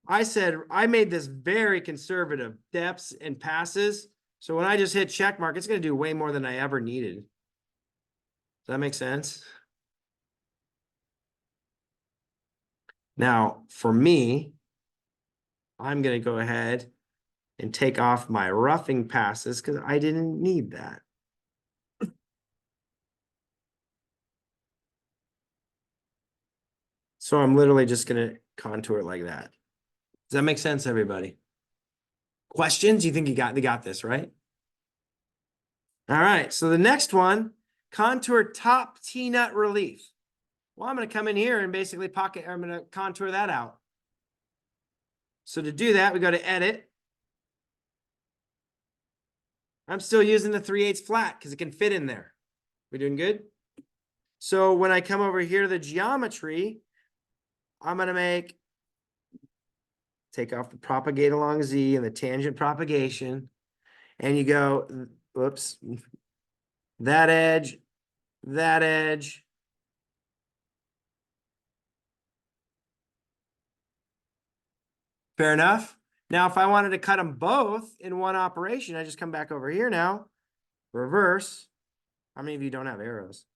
A: I said, I made this very conservative depths and passes. So when I just hit check mark, it's going to do way more than I ever needed. Does that make sense? Now, for me, I'm going to go ahead and take off my roughing passes because I didn't need that. So I'm literally just going to contour it like that. Does that make sense, everybody? Questions? You think they got this, right? All right. So the next one, contour top T-nut relief. Well, I'm going to come in here and basically I'm going to contour that out. So to do that, we go to edit. I'm still using the 3/8 flat because it can fit in there. We doing good? So when I come over here to the geometry, I'm going to take off the propagate along Z and the tangent propagation. And you go, whoops, that edge, that edge. Fair enough. Now, if I wanted to cut them both in one operation, I just come back over here now, reverse. How many of you don't have arrows?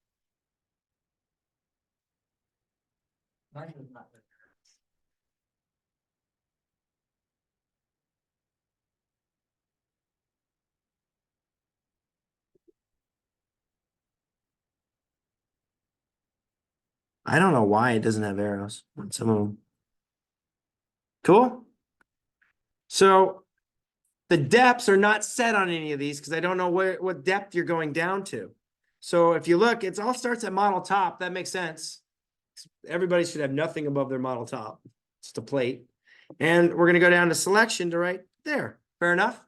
B: Mine is not.
A: I don't know why it doesn't have arrows on some of them. Cool. So the depths are not set on any of these because I don't know what depth you're going down to. So if you look, it all starts at model top. That makes sense. Everybody should have nothing above their model top. Just a plate. And we're gonna go down to selection to right there. Fair enough?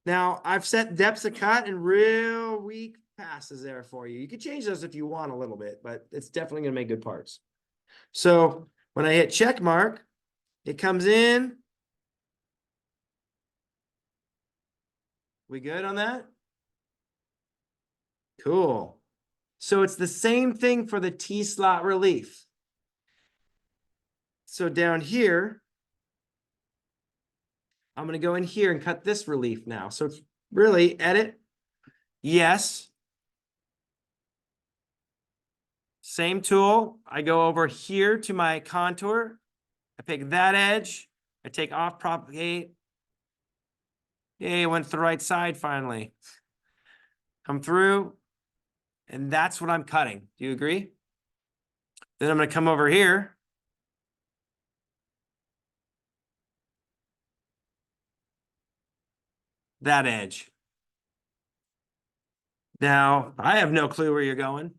A: Now, I've set depths of cut and real weak passes there for you. You can change those if you want a little bit, but it's definitely gonna make good parts. So when I hit check mark, it comes in. We good on that? Cool. So it's the same thing for the T-slot relief. So down here, I'm going to go in here and cut this relief now. So it's really edit. Yes. Same tool. I go over here to my contour. I pick that edge. I take off propagate. Yay, it went to the right side finally. Come through. And that's what I'm cutting. Do you agree? Then I'm going to come over here. That edge. Now, I have no clue where you're going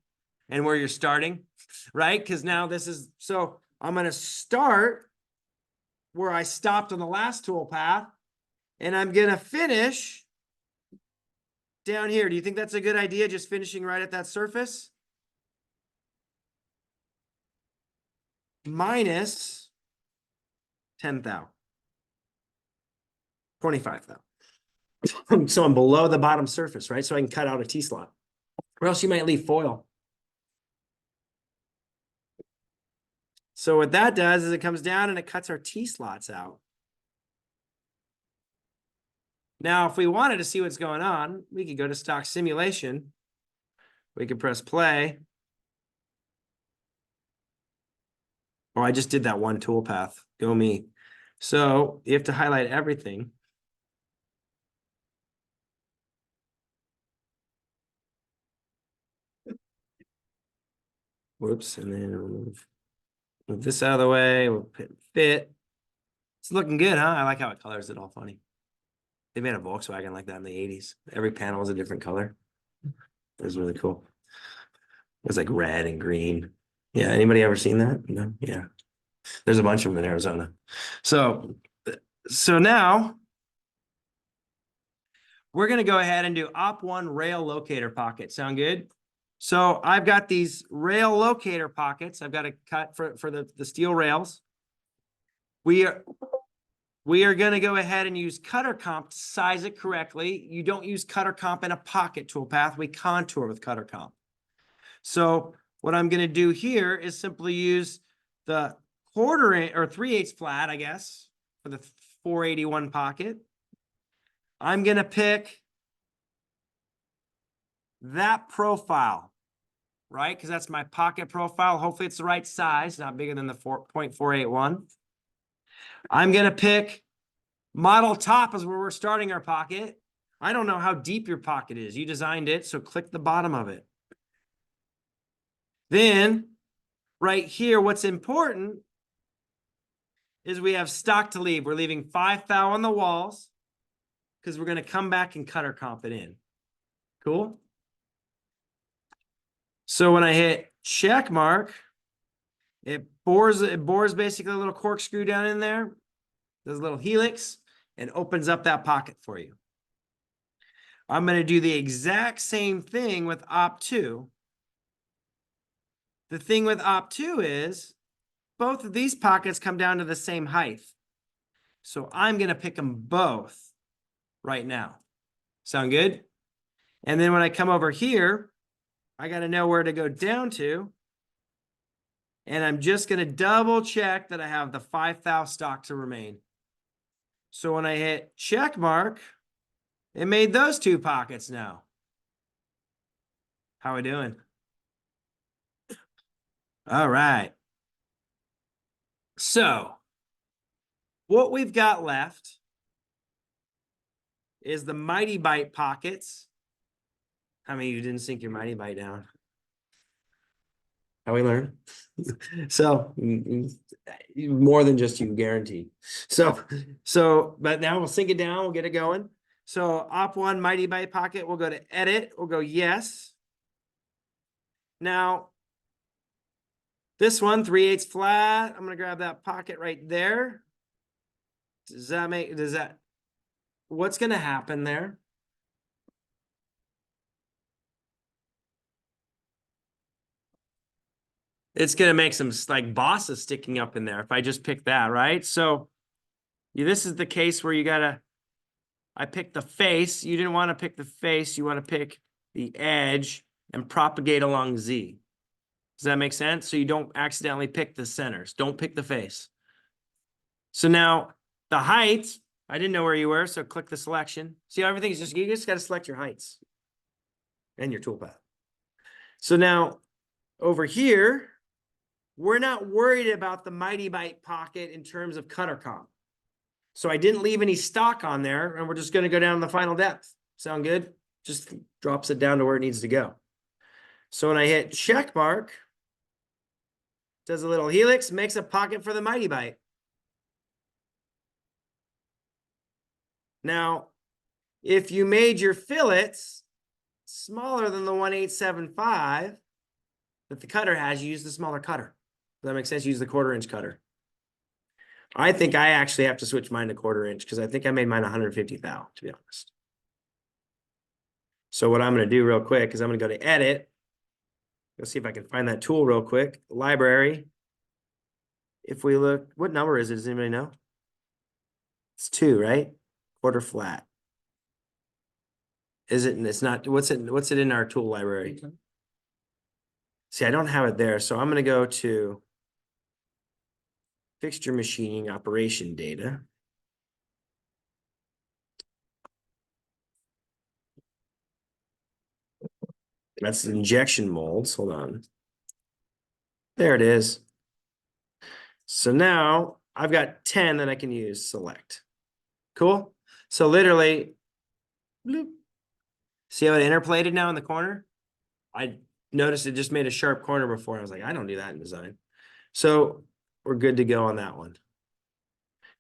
A: and where you're starting, right? Because now this is, so I'm going to start where I stopped on the last tool path, and I'm going to finish down here. Do you think that's a good idea, just finishing right at that surface? Minus 10,000. 25,000. So I'm below the bottom surface, right? So I can cut out a T-slot. Or else you might leave foil. So what that does is it comes down and it cuts our T-slots out. Now, if we wanted to see what's going on, we could go to stock simulation. We could press play. Oh, I just did that one tool path. Go me. So you have to highlight everything. Whoops, and then we'll move this out of the way. We'll fit. It's looking good, huh? I like how it colors it all funny. They made a Volkswagen like that in the 80s. Every panel was a different color. It was really cool. It was like red and green. Yeah, anybody ever seen that? No? Yeah. There's a bunch of them in Arizona. So now we're going to go ahead and do op1 rail locator pocket. Sound good? So I've got these rail locator pockets. I've got to cut for the steel rails. We are going to go ahead and use cutter comp to size it correctly. You don't use cutter comp in a pocket toolpath. We contour with cutter comp. So what I'm going to do here is simply use the 1/4 or 3/8 flat, I guess, for the 481 pocket. I'm going to pick that profile, right? Because that's my pocket profile. Hopefully it's the right size, not bigger than the 4.481. I'm going to pick model top is where we're starting our pocket. I don't know how deep your pocket is. You designed it, so click the bottom of it. Then right here, what's important is we have stock to leave. We're leaving 5 thou on the walls because we're going to come back and cutter comp it in. Cool? So when I hit check mark, it bores basically a little corkscrew down in there, does a little helix, and opens up that pocket for you. I'm going to do the exact same thing with op2. The thing with op2 is both of these pockets come down to the same height. So I'm going to pick them both right now. Sound good? And then when I come over here, I got to know where to go down to. And I'm just going to double check that I have the 5 thou stock to remain. So when I hit check mark, it made those 2 pockets now. How we doing? All right. So what we've got left is the Mighty Bite pockets. How many of you didn't sink your Mighty Bite down? How we learn? So more than just you, guaranteed. So, but now we'll sink it down. We'll get it going. So op1 Mighty Bite pocket. We'll go to edit. We'll go yes. Now, This one, 3/8 flat. I'm gonna grab that pocket right there. What's gonna happen there? It's gonna make some like bosses sticking up in there if I just pick that, right? So this is the case where I picked the face. You didn't want to pick the face. You want to pick the edge and propagate along Z. Does that make sense? So you don't accidentally pick the centers. Don't pick the face. So now the height, I didn't know where you were, so click the selection. See how everything's you just got to select your heights and your toolpath. So now over here, we're not worried about the Mighty Bite pocket in terms of cutter comp. So I didn't leave any stock on there, and we're just going to go down the final depth. Sound good? Just drops it down to where it needs to go. So when I hit check mark, does a little helix, makes a pocket for the Mighty Bite. Now, if you made your fillets smaller than the 1/875 that the cutter has, you use the smaller cutter. Does that make sense? Use the 1/4 inch cutter. I think I actually have to switch mine to 1/4 inch because I think I made mine 150 thou, to be honest. So what I'm going to do real quick is I'm going to go to edit. Let's see if I can find that tool real quick. Library. If we look, what number is it? Does anybody know? It's 2, right? 1/4 flat. Is it? It's not. What's it in our tool library? See, I don't have it there. So I'm going to go to fixture machining operation data. That's injection molds. Hold on. There it is. So now I've got 10 that I can use. Select. Cool. So literally, bloop. See how it interpolated now in the corner? I noticed it just made a sharp corner before. I was like, I don't do that in design. So we're good to go on that one.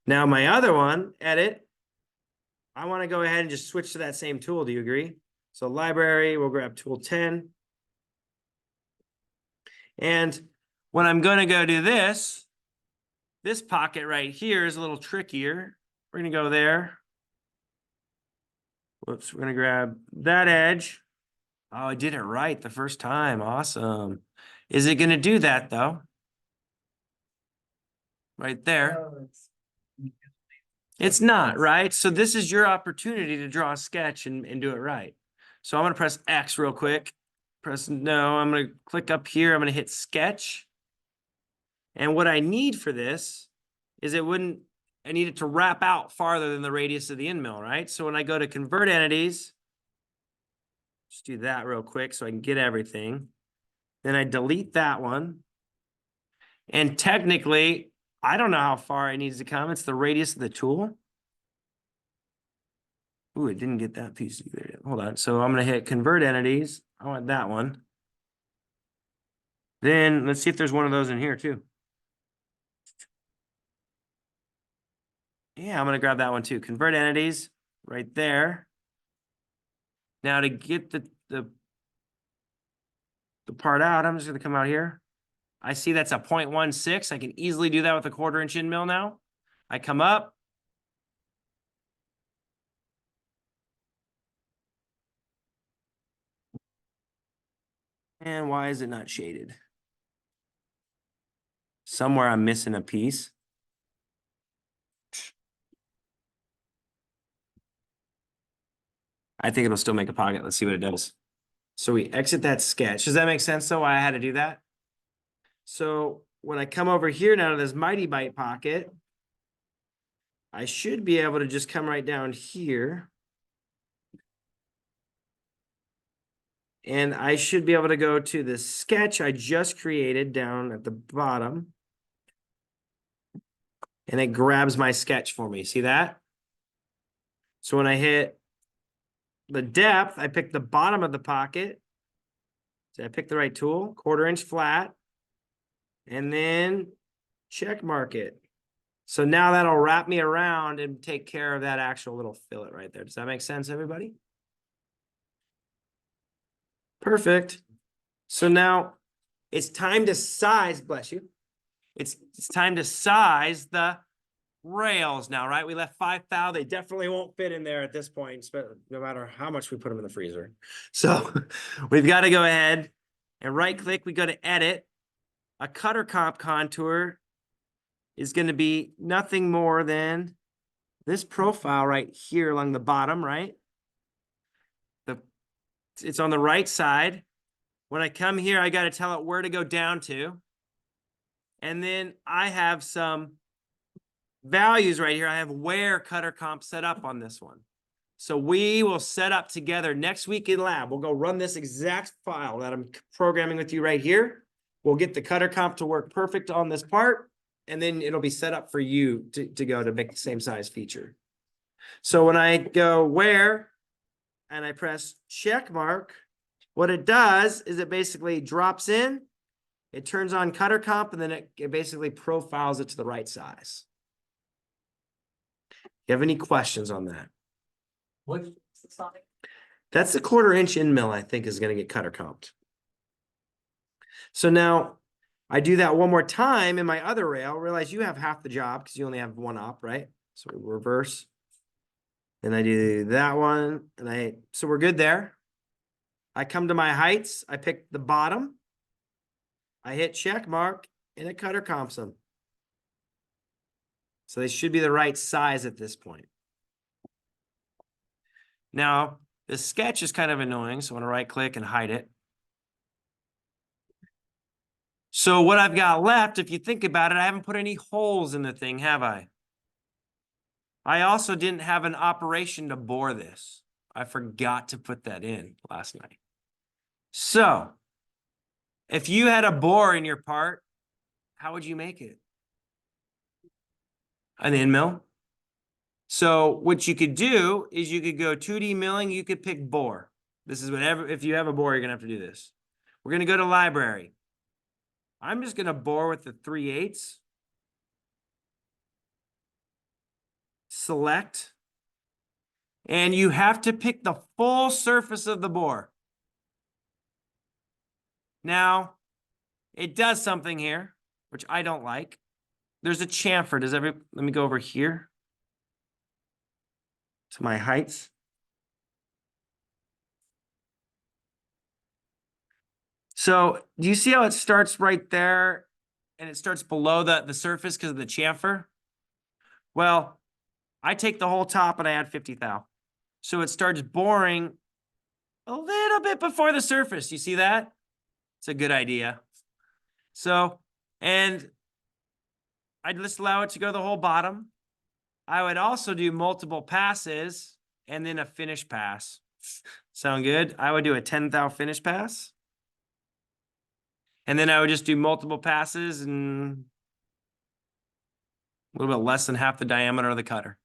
A: Now my other one, edit. I want to go ahead and just switch to that same tool. Do you agree? So library, we'll grab tool 10. And when I'm going to go do this pocket right here is a little trickier. We're going to go there. Whoops, we're going to grab that edge. Oh, I did it right the first time. Awesome. Is it going to do that though? Right there. It's not, right? So this is your opportunity to draw a sketch and do it right. So I'm going to press X real quick. No, I'm going to click up here. I'm going to hit sketch. And what I need for this is I need it to wrap out farther than the radius of the end mill, right? So when I go to convert entities, just do that real quick so I can get everything. Then I delete that one. And technically, I don't know how far it needs to come. It's the radius of the tool. Ooh, it didn't get that piece either. Hold on. So I'm going to hit convert entities. I want that one. Then let's see if there's one of those in here too. Yeah, I'm going to grab that one too. Convert entities right there. Now to get the part out, I'm just going to come out here. I see that's a 0.16. I can easily do that with a 1/4 inch end mill now. I come up. And why is it not shaded? Somewhere I'm missing a piece. I think it'll still make a pocket. Let's see what it does. So we exit that sketch. Does that make sense though, why I had to do that? So when I come over here now to this Mighty Bite pocket, I should be able to just come right down here. And I should be able to go to the sketch I just created down at the bottom. And it grabs my sketch for me. See that? So when I hit the depth, I pick the bottom of the pocket. So I pick the right tool, 1/4 inch flat. And then check mark it. So now that'll wrap me around and take care of that actual little fillet right there. Does that make sense, everybody? Perfect. So now It's time to size, bless you. It's time to size the rails now, right? We left 5 thou. They definitely won't fit in there at this point, no matter how much we put them in the freezer. So we've got to go ahead and right click. We go to edit. A cutter comp contour is going to be nothing more than this profile right here along the bottom, right? It's on the right side. When I come here, I got to tell it where to go down to. And then I have some values right here. I have where cutter comp set up on this one. So we will set up together next week in lab. We'll go run this exact file that I'm programming with you right here. We'll get the cutter comp to work perfect on this part. And then it'll be set up for you to go to make the same size feature. So when I go where and I press check mark, what it does is it basically drops in, it turns on cutter comp, and then it basically profiles it to the right size. You have any questions on that?
B: What's the Sonic?
A: That's the 1/4 inch end mill, I think, is going to get cutter comped. So now I do that one more time in my other rail, realize you have half the job because you only have one op, right? So we reverse. And I do that one, and so we're good there. I come to my heights, I pick the bottom, I hit check mark, and it cutter comps them. So they should be the right size at this point. Now, the sketch is kind of annoying, so I'm going to right click and hide it. So what I've got left, if you think about it, I haven't put any holes in the thing, have I? I also didn't have an operation to bore this. I forgot to put that in last night. So if you had a bore in your part, how would you make it? An end mill. So what you could do is you could go 2D milling, you could pick bore. This is whatever, if you have a bore, you're gonna have to do this. We're gonna go to library. I'm just gonna bore with the 3/8. Select. And you have to pick the full surface of the bore. Now, it does something here, which I don't like. There's a chamfer. Let me go over here to my heights. So do you see how it starts right there and it starts below the surface because of the chamfer? Well, I take the whole top and I add 50 thou. So it starts boring a little bit before the surface. You see that? It's a good idea. So, and I'd just allow it to go the whole bottom. I would also do multiple passes and then a finish pass. Sound good? I would do a 10 thou finish pass. And then I would just do multiple passes and a little bit less than half the diameter of the cutter.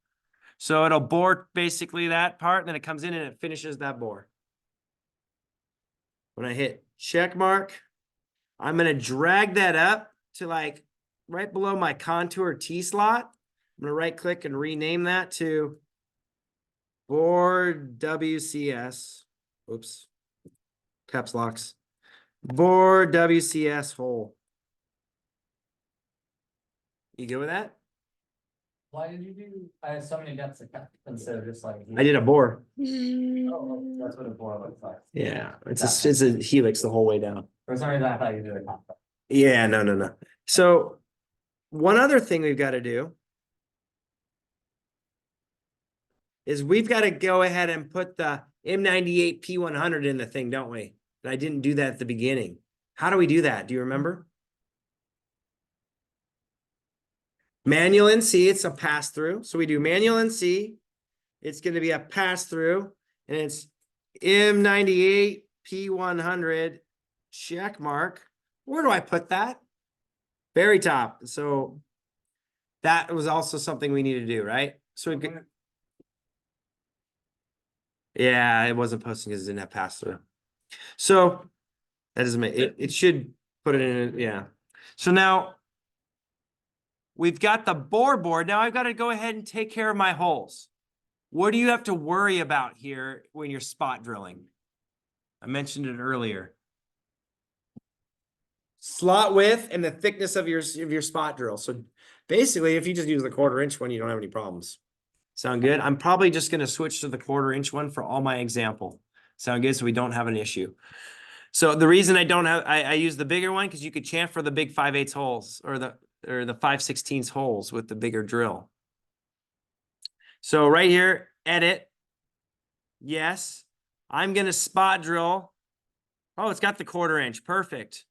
A: So it'll bore basically that part, and then it comes in and it finishes that bore. When I hit check mark, I'm going to drag that up to like right below my contour T slot. I'm going to right click and rename that to bore WCS. Oops. Caps locks. Bore WCS hole. You good with that?
B: Why did you do, I have so many depths of cut instead of just like.
A: I did a bore.
B: Oh, that's what a bore looks like.
A: Yeah, it's a helix the whole way down.
B: For some reason, I thought you did a compact.
A: Yeah, no. So one other thing we've got to do is we've got to go ahead and put the M98 P100 in the thing, don't we? And I didn't do that at the beginning. How do we do that? Do you remember? Manual NC, it's a pass through. So we do manual NC. It's going to be a pass through, and it's M98 P100 check mark. Where do I put that? Very top. So that was also something we need to do, right? So we could. Yeah, it wasn't posting because it didn't have pass through. So that doesn't make it. It should put it in. Yeah. So now we've got the bore board. Now I've got to go ahead and take care of my holes. What do you have to worry about here when you're spot drilling? I mentioned it earlier. slot width and the thickness of your spot drill. So basically, if you just use the 1/4 inch one, you don't have any problems. Sound good? I'm probably just gonna switch to the 1/4 inch one for all my example. Sound good? So we don't have an issue. So the reason I don't have, I use the bigger one because you could chamfer the big 5/8 holes or the 5/16 holes with the bigger drill. So right here, edit. Yes, I'm gonna spot drill. Oh, it's got the 1/4 inch. Perfect.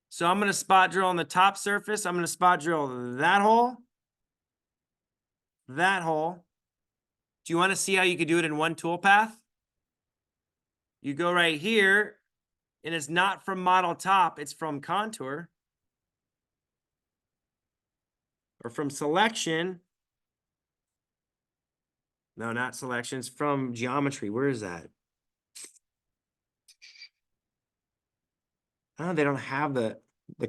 A: So I'm gonna spot drill on the top surface. I'm gonna spot drill that hole. That hole. Do you want to see how you could do it in one tool path? You go right here, and it's not from model top, it's from contour. Or from selection. No, not selections, from geometry. Where is that? Oh, they don't have the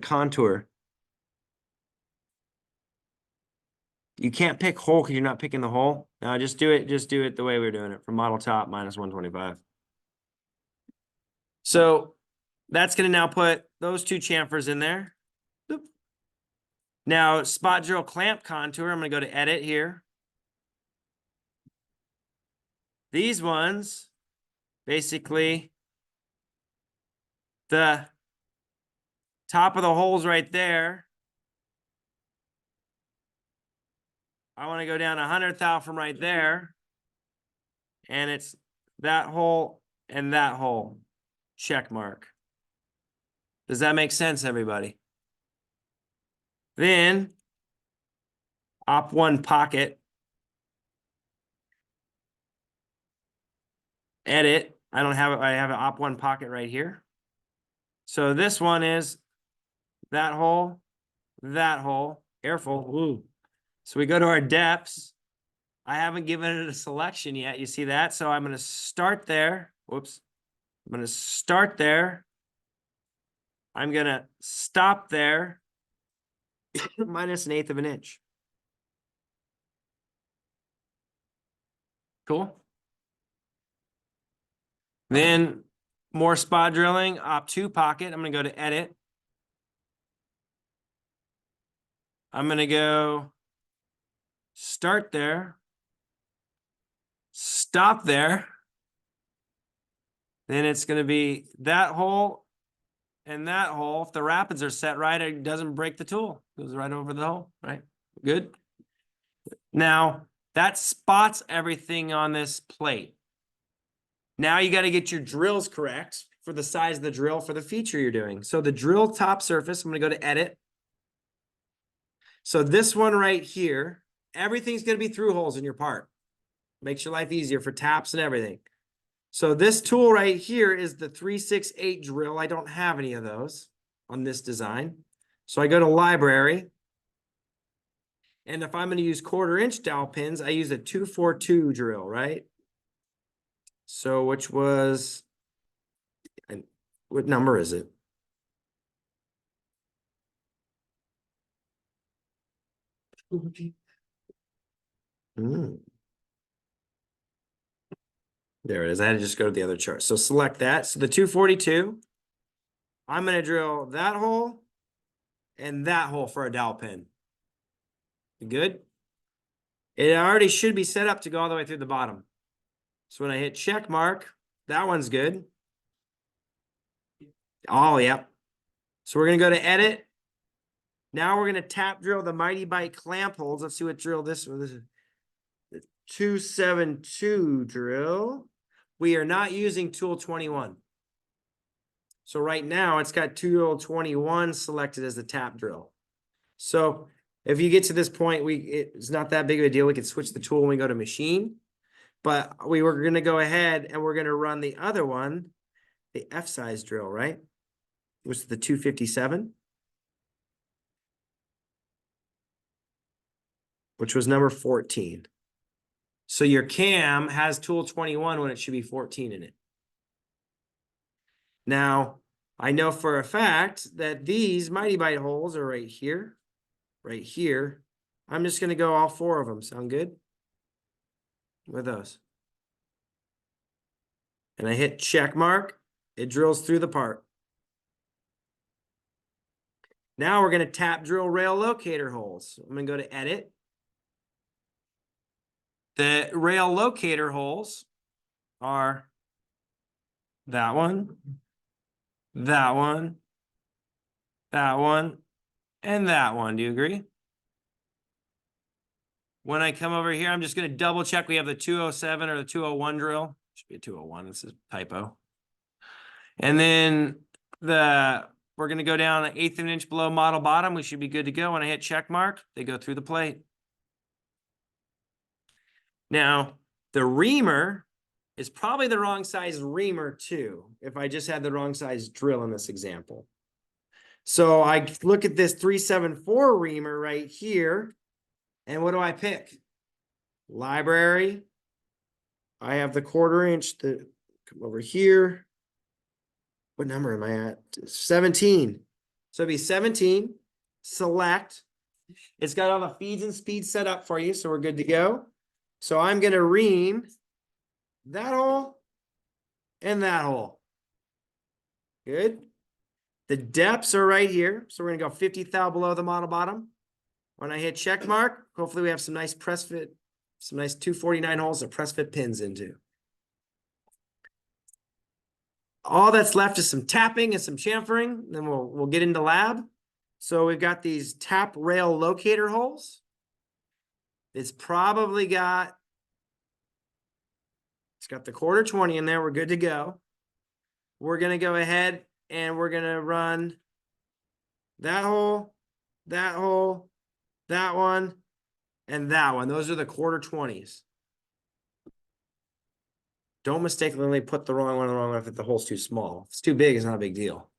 A: contour. You can't pick hole because you're not picking the hole. No, just do it the way we're doing it, from model top -125. So that's gonna now put those two chamfers in there. Boop. Now spot drill clamp contour, I'm gonna go to edit here. These ones, basically, the top of the holes right there. I want to go down 100th thou from right there. And it's that hole and that hole. Check mark. Does that make sense, everybody? Then, op1 pocket. Edit. I don't have it. I have an op1 pocket right here. So this one is that hole, that hole. Careful. Ooh. So we go to our depths. I haven't given it a selection yet. You see that? So I'm going to start there. Whoops. I'm going to start there. I'm going to stop there. Minus 1/8 of an inch. Cool. Then more spot drilling, op2 pocket. I'm going to go to edit. I'm going to go start there. Stop there. Then it's going to be that hole and that hole. If the rapids are set right, it doesn't break the tool. It goes right over the hole, right? Good. Now, that spots everything on this plate. Now you got to get your drills correct for the size of the drill for the feature you're doing. So the drill top surface, I'm going to go to edit. So this one right here, everything's going to be through holes in your part. Makes your life easier for taps and everything. So this tool right here is the 368 drill. I don't have any of those on this design. So I go to library. And if I'm going to use 1/4 inch dowel pins, I use a 242 drill, right? So which was, and what number is it? There it is. I had to just go to the other chart. So select that. So the 242, I'm going to drill that hole and that hole for a dowel pin. You good? It already should be set up to go all the way through the bottom. So when I hit check mark, that one's good. Oh, yep. So we're going to go to edit. Now we're going to tap drill the Mighty Bite clamp holes. Let's see what drill this one. This is the 272 drill. We are not using tool 21. So right now it's got tool 21 selected as the tap drill. So if you get to this point, it's not that big of a deal. We can switch the tool when we go to machine. But we were going to go ahead and we're going to run the other one, the F size drill, right? Which is the 257. Which was number 14. So your cam has tool 21 when it should be 14 in it. Now, I know for a fact that these Mighty Bite holes are right here, right here. I'm just going to go all 4 of them. Sound good? With those. And I hit check mark. It drills through the part. Now we're gonna tap drill rail locator holes. I'm gonna go to edit. The rail locator holes are that one, that one, that one, and that one. Do you agree? When I come over here, I'm just gonna double check we have the 207 or the 201 drill. Should be a 201, this is a typo. And then we're gonna go down an eighth of an inch below model bottom. We should be good to go. When I hit check mark, they go through the plate. Now, the reamer is probably the wrong size reamer too, if I just had the wrong size drill in this example. So I look at this 374 reamer right here, and what do I pick? Library. I have the 1/4 inch, come over here. What number am I at? 17. So it'd be 17, select. It's got all the feeds and speeds set up for you, so we're good to go. So I'm gonna ream that hole and that hole. Good. The depths are right here. So we're gonna go 50 thou below the model bottom. When I hit check mark, hopefully we have some nice press fit, some nice 249 holes to press fit pins into. All that's left is some tapping and some chamfering, then we'll get into lab. So we've got these tap rail locator holes. It's probably got, it's got the 1/4 20 in there. We're good to go. We're gonna go ahead and we're gonna run that hole, that hole, that one, and that one. Those are the 1/4 20s. Don't mistakenly put the wrong one in the wrong one if the hole's too small. If it's too big, it's not a big deal.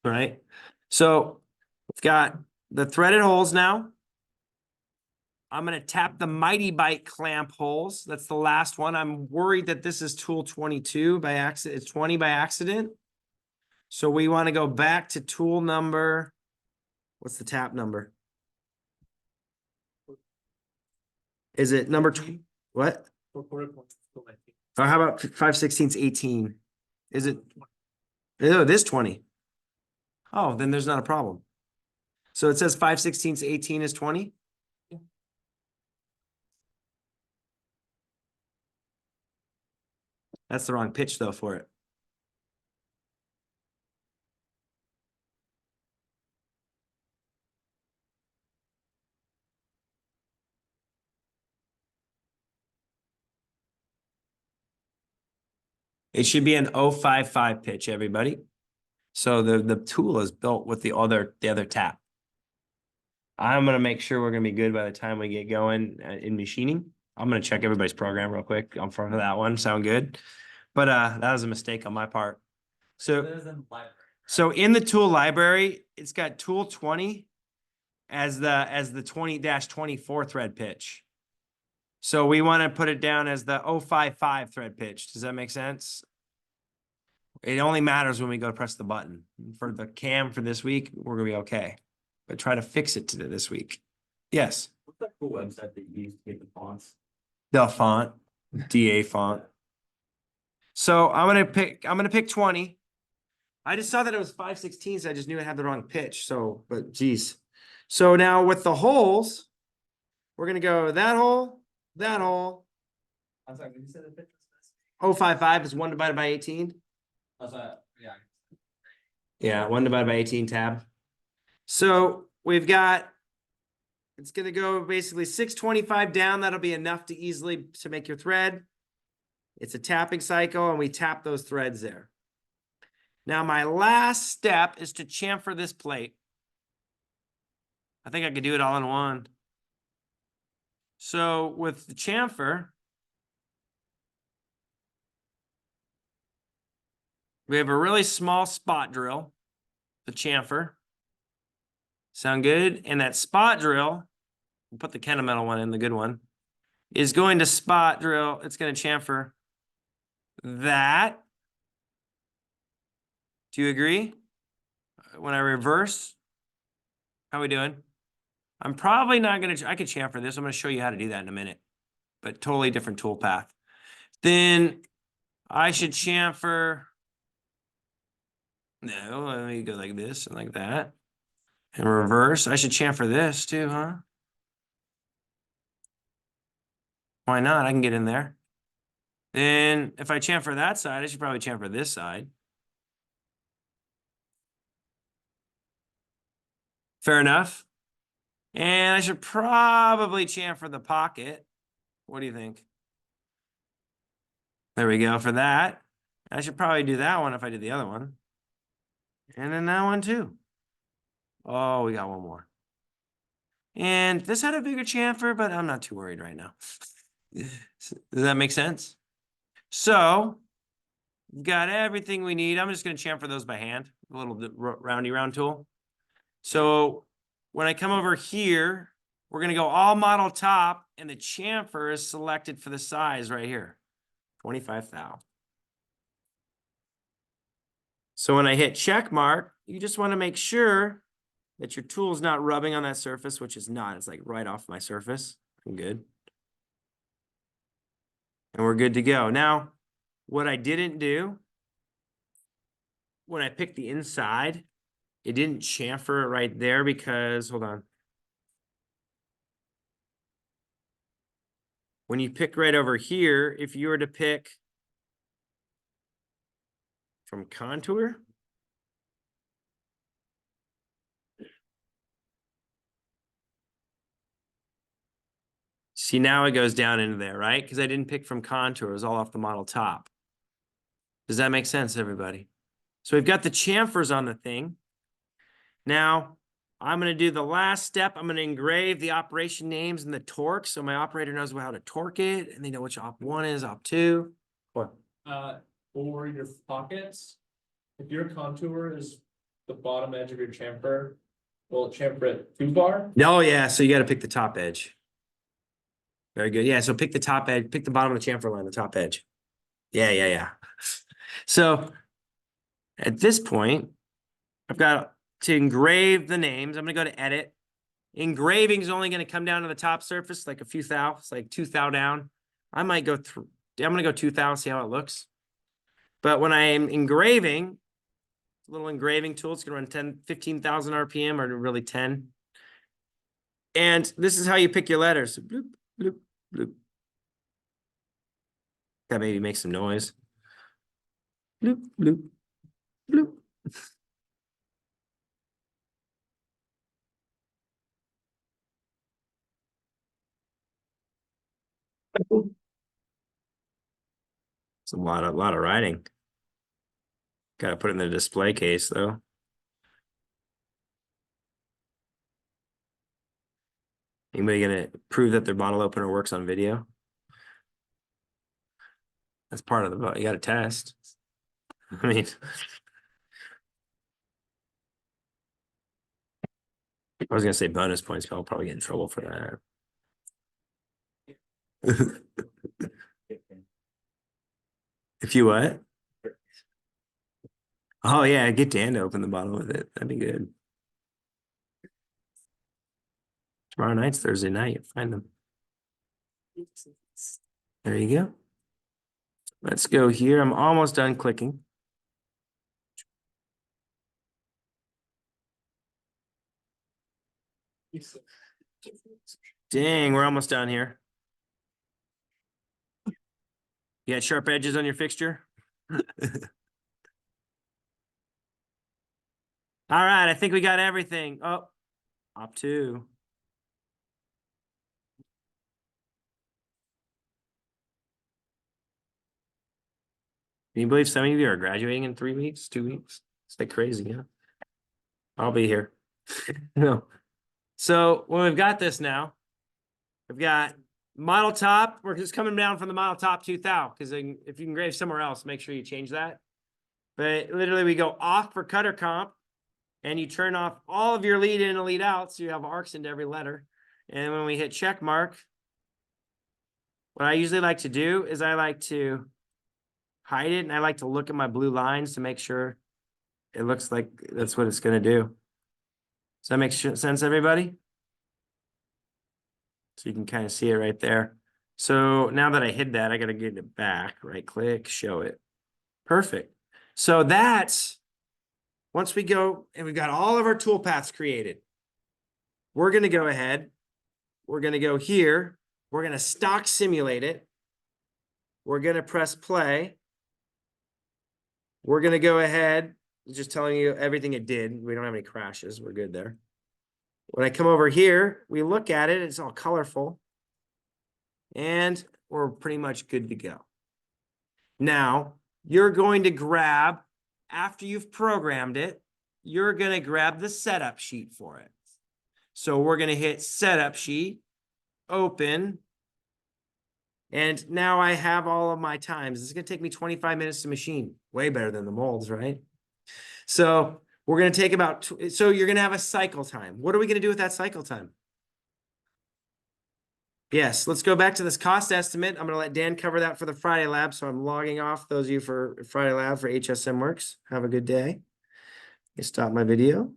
A: All right. So we've got the threaded holes now. I'm going to tap the Mighty Bite clamp holes. That's the last one. I'm worried that this is tool 22 by accident. It's 20 by accident. So we want to go back to tool number. What's the tap number? Is it number 2? What? Or how about 5/16 18? Is it? No, it is 20. Oh, then there's not a problem. So it says 5/16 18 is 20. That's the wrong pitch though for it. It should be an 055 pitch, everybody. So the tool is built with the other tap. I'm gonna make sure we're gonna be good by the time we get going in machining. I'm gonna check everybody's program real quick on front of that one. Sound good? But that was a mistake on my part. So in the tool library, it's got tool 20 as the 20-24 thread pitch. So we want to put it down as the 055 thread pitch. Does that make sense? It only matters when we go to press the button. For the cam for this week, we're gonna be okay. But try to fix it to this week. Yes.
B: What's that cool website that you use to get the fonts?
A: The font, DA font. So I'm gonna pick 20. I just saw that it was 5/16, so I just knew it had the wrong pitch. So, but geez. So now with the holes, we're gonna go that hole, that hole.
B: I'm sorry, when you said the pitch was
A: 055 is 1 divided by 18.
B: this? Yeah.
A: Yeah, 1 divided by 18 tab. So we've got, it's gonna go basically 625 down. That'll be enough to easily to make your thread. It's a tapping cycle and we tap those threads there. Now my last step is to chamfer this plate. I think I could do it all in one. So with the chamfer, we have a really small spot drill, the chamfer. Sound good? And that spot drill, we'll put the Kennametal one in, the good one, is going to spot drill. It's going to chamfer that. Do you agree? When I reverse, how are we doing? I'm probably not going to, I could chamfer this. I'm going to show you how to do that in a minute, but totally different tool path. Then I should chamfer. No, let me go like this and like that. And reverse, I should chamfer this too, huh? Why not? I can get in there. Then if I chamfer that side, I should probably chamfer this side. Fair enough. And I should probably chamfer the pocket. What do you think? There we go for that. I should probably do that one if I did the other one. And then that one too. Oh, we got one more. And this had a bigger chamfer, but I'm not too worried right now. Does that make sense? So, we've got everything we need. I'm just going to chamfer those by hand, a little roundy round tool. So, when I come over here, we're going to go all model top, and the chamfer is selected for the size right here, 25 thou. So when I hit check mark, you just want to make sure that your tool is not rubbing on that surface, which is not. It's like right off my surface. I'm good. And we're good to go. Now, what I didn't do, when I picked the inside, it didn't chamfer it right there because, hold on. When you pick right over here, if you were to pick from contour, see, now it goes down into there, right? Because I didn't pick from contour. It was all off the model top. Does that make sense, everybody? So we've got the chamfers on the thing. Now, I'm going to do the last step. I'm going to engrave the operation names and the torque so my operator knows how to torque it and they know which op 1 is, op 2. What?
C: For your pockets, if your contour is the bottom edge of your chamfer, will it chamfer it 2 bar?
A: Oh, yeah. So you got to pick the top edge. Very good. Yeah. So pick the top edge, pick the bottom of the chamfer line, the top edge. Yeah. So at this point, I've got to engrave the names. I'm going to go to edit. Engraving is only going to come down to the top surface, like a few thou. It's like 2 thou down. I might go through. I'm going to go 2 thou, see how it looks. But when I'm engraving, a little engraving tool, it's going to run 15,000 RPM or really 10. And this is how you pick your letters. Bloop, bloop, bloop. That maybe makes some noise. Bloop, bloop, bloop. It's a lot of writing. Got to put it in the display case though. Anybody gonna prove that their bottle opener works on video? That's part of the vote. You got to test. I mean, I was gonna say bonus points, but I'll probably get in trouble for that. If you what? Oh yeah, get Dan to open the bottle with it. That'd be good. Tomorrow night's Thursday night. Find them. There you go. Let's go here. I'm almost done clicking. Dang, we're almost done here. You got sharp edges on your fixture? All right, I think we got everything. Oh, op 2. Can you believe some of you are graduating in 3 weeks, 2 weeks? It's like crazy, huh? I'll be here. No. So when we've got this now, we've got model top. We're just coming down from the model top 2 thou because if you engrave somewhere else, make sure you change that. But literally we go off for cutter comp and you turn off all of your lead in and lead out. So you have arcs into every letter. And when we hit check mark, what I usually like to do is I like to hide it and I like to look at my blue lines to make sure it looks like that's what it's going to do. Does that make sense, everybody? So you can kind of see it right there. So now that I hid that, I got to get it back. Right click, show it. Perfect. So that's once we go and we've got all of our tool paths created. we're gonna go ahead. We're gonna go here. We're gonna stock simulate it. We're gonna press play. We're gonna go ahead, just telling you everything it did. We don't have any crashes. We're good there. When I come over here, we look at it, it's all colorful. And we're pretty much good to go. Now, you're going to grab, after you've programmed it, you're gonna grab the setup sheet for it. So we're gonna hit setup sheet, open. And now I have all of my times. This is gonna take me 25 minutes to machine. Way better than the molds, right? So we're gonna take about, so you're gonna have a cycle time. What are we gonna do with that cycle time? Yes, let's go back to this cost estimate. I'm gonna let Dan cover that for the Friday lab. So I'm logging off those of you for Friday lab for HSM Works. Have a good day. Stop my video.